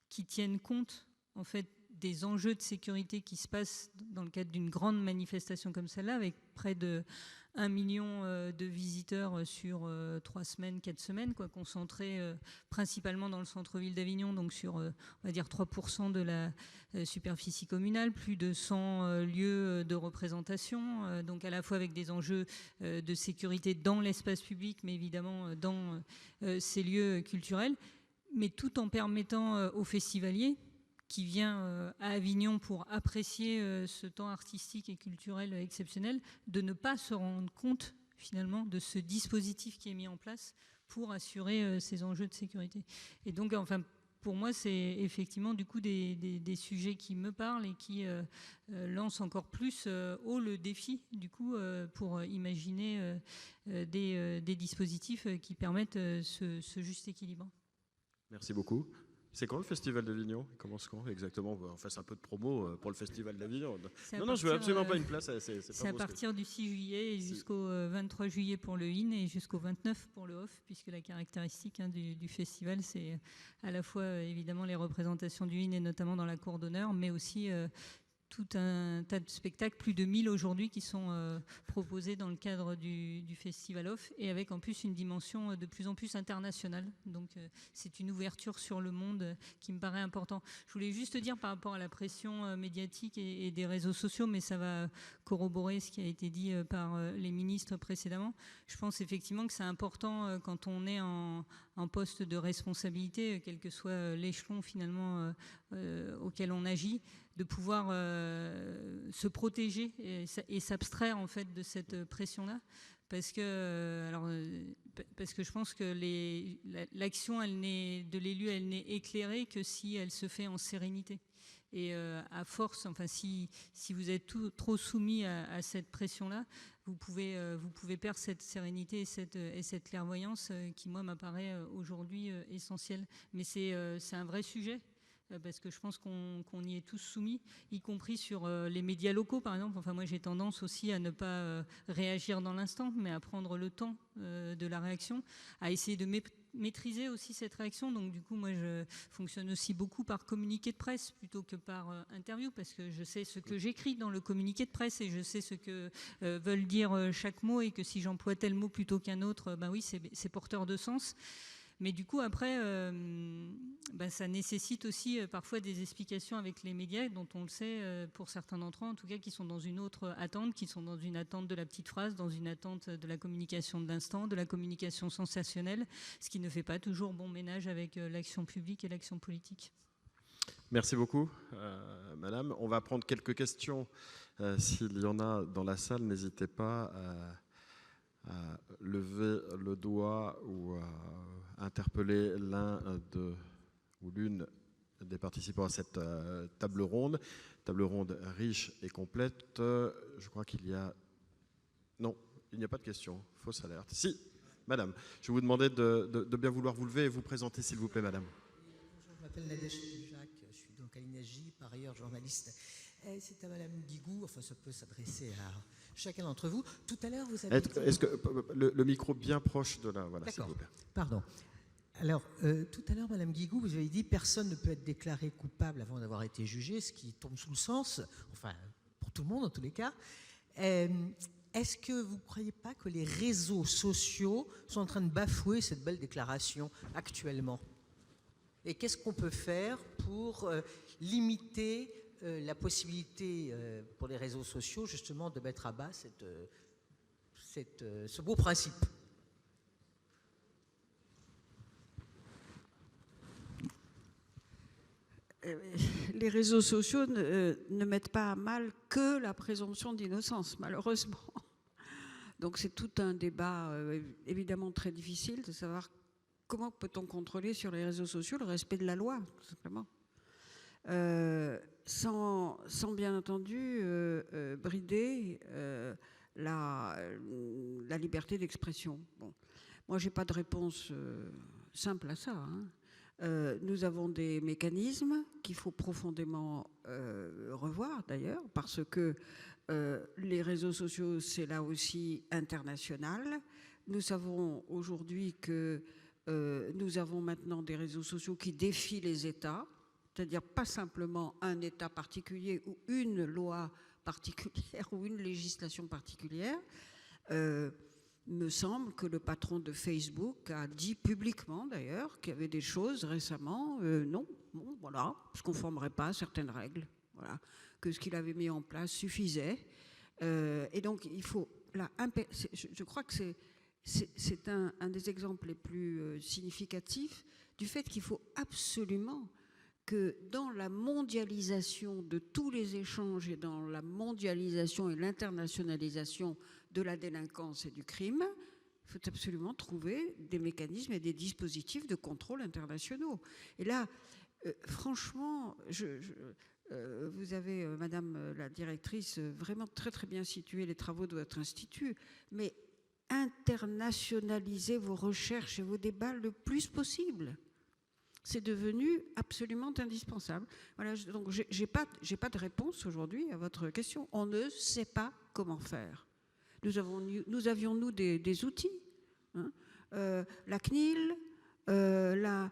qui tienne compte, en fait, des enjeux de sécurité qui se passent dans le cadre d'une grande manifestation comme celle-là, avec près de 1 million de visiteurs sur 3 semaines, 4 semaines, concentrés principalement dans le centre-ville d'Avignon, donc sur, on va dire, 3% de la superficie communale, plus de 100 lieux de représentation, donc à la fois avec des enjeux de sécurité dans l'espace public, mais évidemment dans ces lieux culturels, mais tout en permettant aux festivaliers qui vient à Avignon pour apprécier ce temps artistique et culturel exceptionnel, de ne pas se rendre compte finalement de ce dispositif qui est mis en place pour assurer ces enjeux de sécurité. Et donc, enfin, pour moi, c'est effectivement du coup des sujets qui me parlent et qui lancent encore plus haut le défi du coup pour imaginer des dispositifs qui permettent ce juste équilibre. Merci beaucoup. C'est quand le Festival d'Avignon? Il commence quand exactement? On fasse un peu de promo pour le Festival d'Avignon. Non, je veux absolument pas une place. C'est à partir du 6 juillet jusqu'au 23 juillet pour le IN et jusqu'au 29 pour le OFF, puisque la caractéristique du festival, c'est à la fois évidemment les représentations du IN et notamment dans la cour d'honneur, mais aussi tout un tas de spectacles, plus de 1000 aujourd'hui qui sont proposés dans le cadre du Festival Off, et avec en plus une dimension de plus en plus internationale. Donc c'est une ouverture sur le monde qui me paraît important. Je voulais juste dire par rapport à la pression médiatique et des réseaux sociaux, mais ça va corroborer ce qui a été dit par les ministres précédemment. Je pense effectivement que c'est important quand on est en poste de responsabilité, quel que soit l'échelon finalement auquel on agit, de pouvoir se protéger et s'abstraire en fait de cette pression-là, parce que je pense que l'action de l'élu, elle n'est éclairée que si elle se fait en sérénité. Et à force, enfin si vous êtes trop soumis à cette pression-là, vous pouvez perdre cette sérénité et cette clairvoyance qui, moi, m'apparaît aujourd'hui essentielle. Mais c'est un vrai sujet, parce que je pense qu'on y est tous soumis, y compris sur les médias locaux, par exemple. Enfin, moi, j'ai tendance aussi à ne pas réagir dans l'instant, mais à prendre le temps de la réaction, à essayer de maîtriser aussi cette réaction. Donc, du coup, moi, je fonctionne aussi beaucoup par communiqué de presse plutôt que par interview, parce que je sais ce que j'écris dans le communiqué de presse et je sais ce que veulent dire chaque mot, et que si j'emploie tel mot plutôt qu'un autre, ben oui, c'est porteur de sens. Mais du coup, après, ça nécessite aussi parfois des explications avec les médias, dont on le sait, pour certains d'entre eux, en tout cas, qui sont dans une autre attente, qui sont dans une attente de la petite phrase, dans une attente de la communication de l'instant, de la communication sensationnelle, ce qui ne fait pas toujours bon ménage avec l'action publique et l'action politique. Merci beaucoup, madame. On va prendre quelques questions. S'il y en a dans la salle, n'hésitez pas à lever le doigt ou à interpeller l'un ou l'une des participants à cette table ronde riche et complète. Je crois qu'il y a... Non, il n'y a pas de questions. Fausse alerte. Si, madame, je vais vous demander de bien vouloir vous lever et vous présenter, s'il vous plaît, madame. Bonjour, je m'appelle Nadège Jacques, je suis donc à l'INESJ, par ailleurs journaliste. C'est à madame Guigou, enfin ça peut s'adresser à chacun d'entre vous. Tout à l'heure, vous avez... Est-ce que le micro bien proche de la... Voilà, s'il vous plaît. Pardon. Alors, tout à l'heure, madame Guigou, vous avez dit « personne ne peut être déclaré coupable avant d'avoir été jugé », ce qui tombe sous le sens, enfin, pour tout le monde en tous les cas. Est-ce que vous ne croyez pas que les réseaux sociaux sont en train de bafouer cette belle déclaration actuellement? Et qu'est-ce qu'on peut faire pour limiter la possibilité pour les réseaux sociaux, justement, de mettre à bas ce beau principe? Les réseaux sociaux ne mettent pas à mal que la présomption d'innocence, malheureusement. Donc c'est tout un débat évidemment très difficile de savoir comment peut-on contrôler sur les réseaux sociaux le respect de la loi, tout simplement. Sans bien entendu brider la liberté d'expression. Bon. Moi, je n'ai pas de réponse simple à ça, hein. Nous avons des mécanismes qu'il faut profondément revoir d'ailleurs, parce que les réseaux sociaux, c'est là aussi international. Nous savons aujourd'hui que nous avons maintenant des réseaux sociaux qui défient les États, c'est-à-dire pas simplement un État particulier ou une loi particulière ou une législation particulière. Me semble que le patron de Facebook a dit publiquement, d'ailleurs, qu'il y avait des choses récemment, non, bon, voilà, je ne conformerai pas à certaines règles, voilà, que ce qu'il avait mis en place suffisait. Et donc, il faut... je crois que c'est un des exemples les plus significatifs du fait qu'il faut absolument que dans la mondialisation de tous les échanges et dans la mondialisation et l'internationalisation de la délinquance et du crime, il faut absolument trouver des mécanismes et des dispositifs de contrôle internationaux. Et là, franchement, vous avez, Madame la directrice, vraiment très très bien situé les travaux de votre institut, mais internationalisez vos recherches et vos débats le plus possible. C'est devenu absolument indispensable. Voilà, donc j'ai pas de réponse aujourd'hui à votre question. On ne sait pas comment faire. Nous avions, nous, des outils, hein, la CNIL, la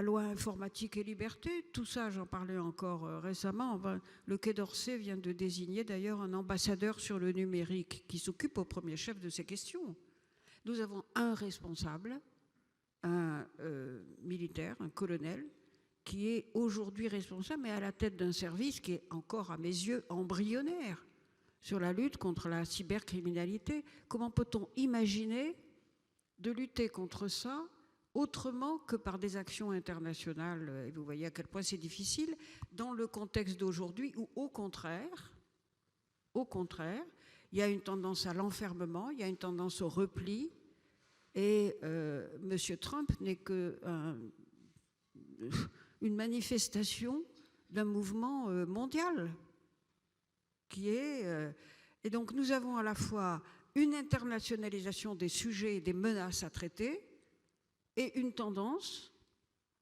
loi informatique et liberté, tout ça, j'en parlais encore récemment. Le Quai d'Orsay vient de désigner d'ailleurs un ambassadeur sur le numérique qui s'occupe au premier chef de ces questions. Nous avons un responsable, un militaire, un colonel, qui est aujourd'hui responsable, mais à la tête d'un service qui est encore, à mes yeux, embryonnaire sur la lutte contre la cybercriminalité. Comment peut-on imaginer de lutter contre ça autrement que par des actions internationales? Et vous voyez à quel point c'est difficile dans le contexte d'aujourd'hui où, au contraire, il y a une tendance à l'enfermement, il y a une tendance au repli, et M. Trump n'est qu'une manifestation d'un mouvement mondial qui est... et donc nous avons à la fois une internationalisation des sujets et des menaces à traiter et une tendance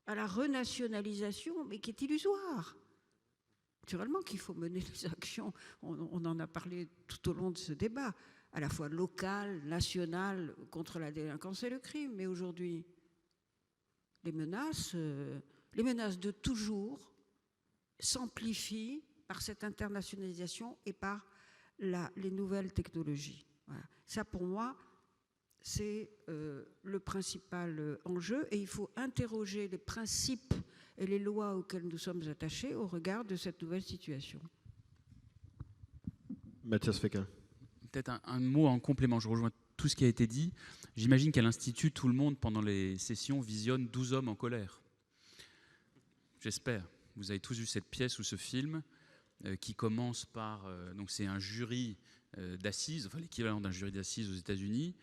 à la renationalisation, mais qui est illusoire. Naturellement qu'il faut mener des actions, on en a parlé tout au long de ce débat, à la fois locales, nationales, contre la délinquance et le crime. Mais aujourd'hui, les menaces de toujours s'amplifient par cette internationalisation et par les nouvelles technologies. Voilà. Ça, pour moi, c'est le principal enjeu, et il faut interroger les principes et les lois auxquelles nous sommes attachés au regard de cette nouvelle situation. Mathias Fekl. Peut-être un mot en complément, je rejoins tout ce qui a été dit. J'imagine qu'à l'Institut, tout le monde, pendant les sessions, visionne 12 hommes en colère. J'espère. Vous avez tous vu cette pièce ou ce film qui commence par... donc c'est un jury d'assises, enfin l'équivalent d'un jury d'assises aux États-Unis,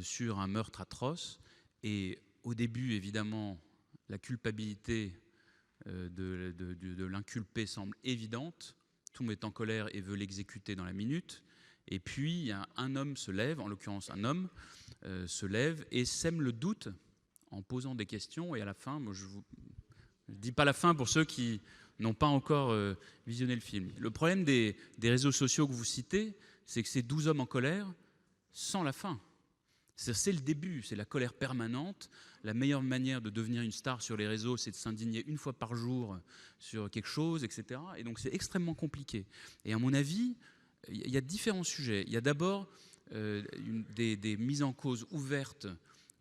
sur un meurtre atroce. Et au début, évidemment, la culpabilité de l'inculpé semble évidente. Tout le monde est en colère et veut l'exécuter dans la minute. Et puis, un homme se lève, en l'occurrence un homme, se lève et sème le doute en posant des questions. Et à la fin, moi, je ne dis pas la fin pour ceux qui n'ont pas encore visionné le film. Le problème des réseaux sociaux que vous citez, c'est que ces 12 hommes en colère sans la fin. C'est le début, c'est la colère permanente. La meilleure manière de devenir une star sur les réseaux, c'est de s'indigner une fois par jour sur quelque chose, etc. Et donc c'est extrêmement compliqué. Et à mon avis, il y a différents sujets. Il y a d'abord des mises en cause ouvertes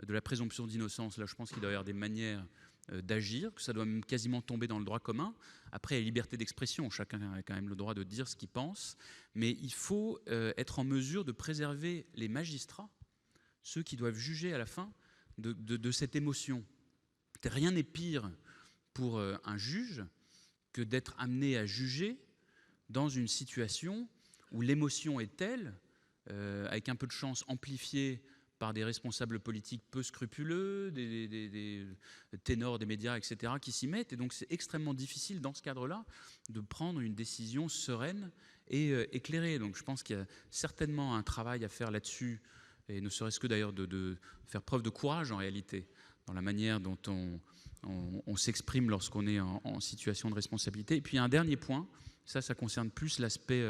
de la présomption d'innocence. Là, je pense qu'il doit y avoir des manières d'agir, que ça doit même quasiment tomber dans le droit commun. Après, il y a liberté d'expression. Chacun a quand même le droit de dire ce qu'il pense. Mais il faut être en mesure de préserver les magistrats, ceux qui doivent juger à la fin de cette émotion. Rien n'est pire pour un juge que d'être amené à juger dans une situation où l'émotion est telle, avec un peu de chance amplifiée par des responsables politiques peu scrupuleux, des ténors des médias, etc., qui s'y mettent. Et donc c'est extrêmement difficile, dans ce cadre-là, de prendre une décision sereine et éclairée. Donc je pense qu'il y a certainement un travail à faire là-dessus, et ne serait-ce que d'ailleurs de faire preuve de courage, en réalité, dans la manière dont on s'exprime lorsqu'on est en situation de responsabilité. Et puis un dernier point, ça concerne plus l'aspect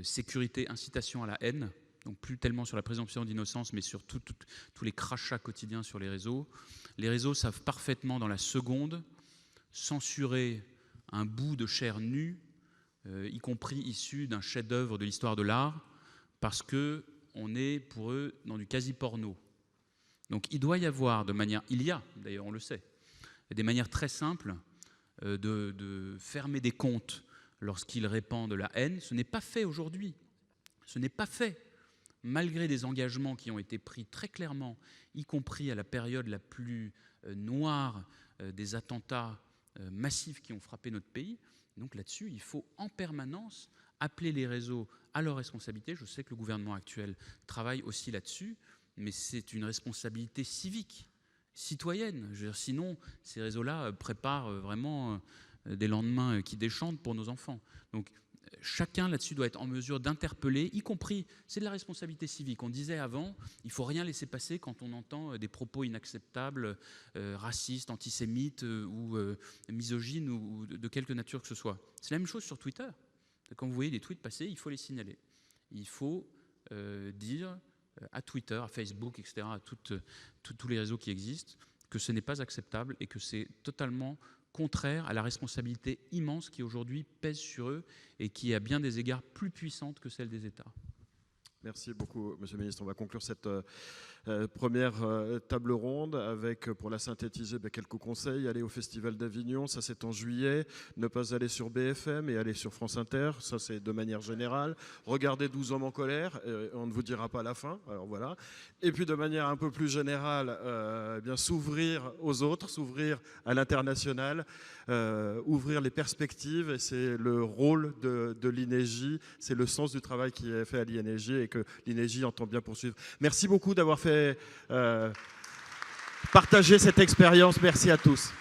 sécurité, incitation à la haine, donc plus tellement sur la présomption d'innocence, mais sur tous les crachats quotidiens sur les réseaux. Les réseaux savent parfaitement, dans la seconde, censurer un bout de chair nue, y compris issu d'un chef-d'œuvre de l'histoire de l'art, parce qu'on est, pour eux, dans du quasi-porno. Donc il doit y avoir il y a, d'ailleurs on le sait, des manières très simples de fermer des comptes lorsqu'ils répandent la haine. Ce n'est pas fait aujourd'hui. Ce n'est pas fait, malgré des engagements qui ont été pris très clairement, y compris à la période la plus noire des attentats massifs qui ont frappé notre pays. Donc là-dessus, il faut en permanence appeler les réseaux à leur responsabilité. Je sais que le gouvernement actuel travaille aussi là-dessus, mais c'est une responsabilité civique, citoyenne. Je veux dire, sinon, ces réseaux-là préparent vraiment des lendemains qui déchantent pour nos enfants. Donc chacun là-dessus doit être en mesure d'interpeller, y compris, c'est de la responsabilité civique. On disait avant, il ne faut rien laisser passer quand on entend des propos inacceptables, racistes, antisémites ou misogynes ou de quelque nature que ce soit. C'est la même chose sur Twitter. Quand vous voyez des tweets passer, il faut les signaler. Il faut dire à Twitter, à Facebook, etc., à tous les réseaux qui existent, que ce n'est pas acceptable et que c'est totalement contraire à la responsabilité immense qui aujourd'hui pèse sur eux et qui est à bien des égards plus puissante que celle des États. Merci beaucoup, Monsieur le Ministre. On va conclure cette première table ronde avec, pour la synthétiser, quelques conseils. Aller au Festival d'Avignon, ça c'est en juillet. Ne pas aller sur BFM et aller sur France Inter, ça c'est de manière générale. Regardez 12 hommes en colère, on ne vous dira pas la fin. Alors voilà. Et puis de manière un peu plus générale, s'ouvrir aux autres, s'ouvrir à l'international, ouvrir les perspectives. Et c'est le rôle de l'INEGI, c'est le sens du travail qui est fait à l'INEGI et que l'INEGI entend bien poursuivre. Merci beaucoup d'avoir fait partager cette expérience. Merci à tous.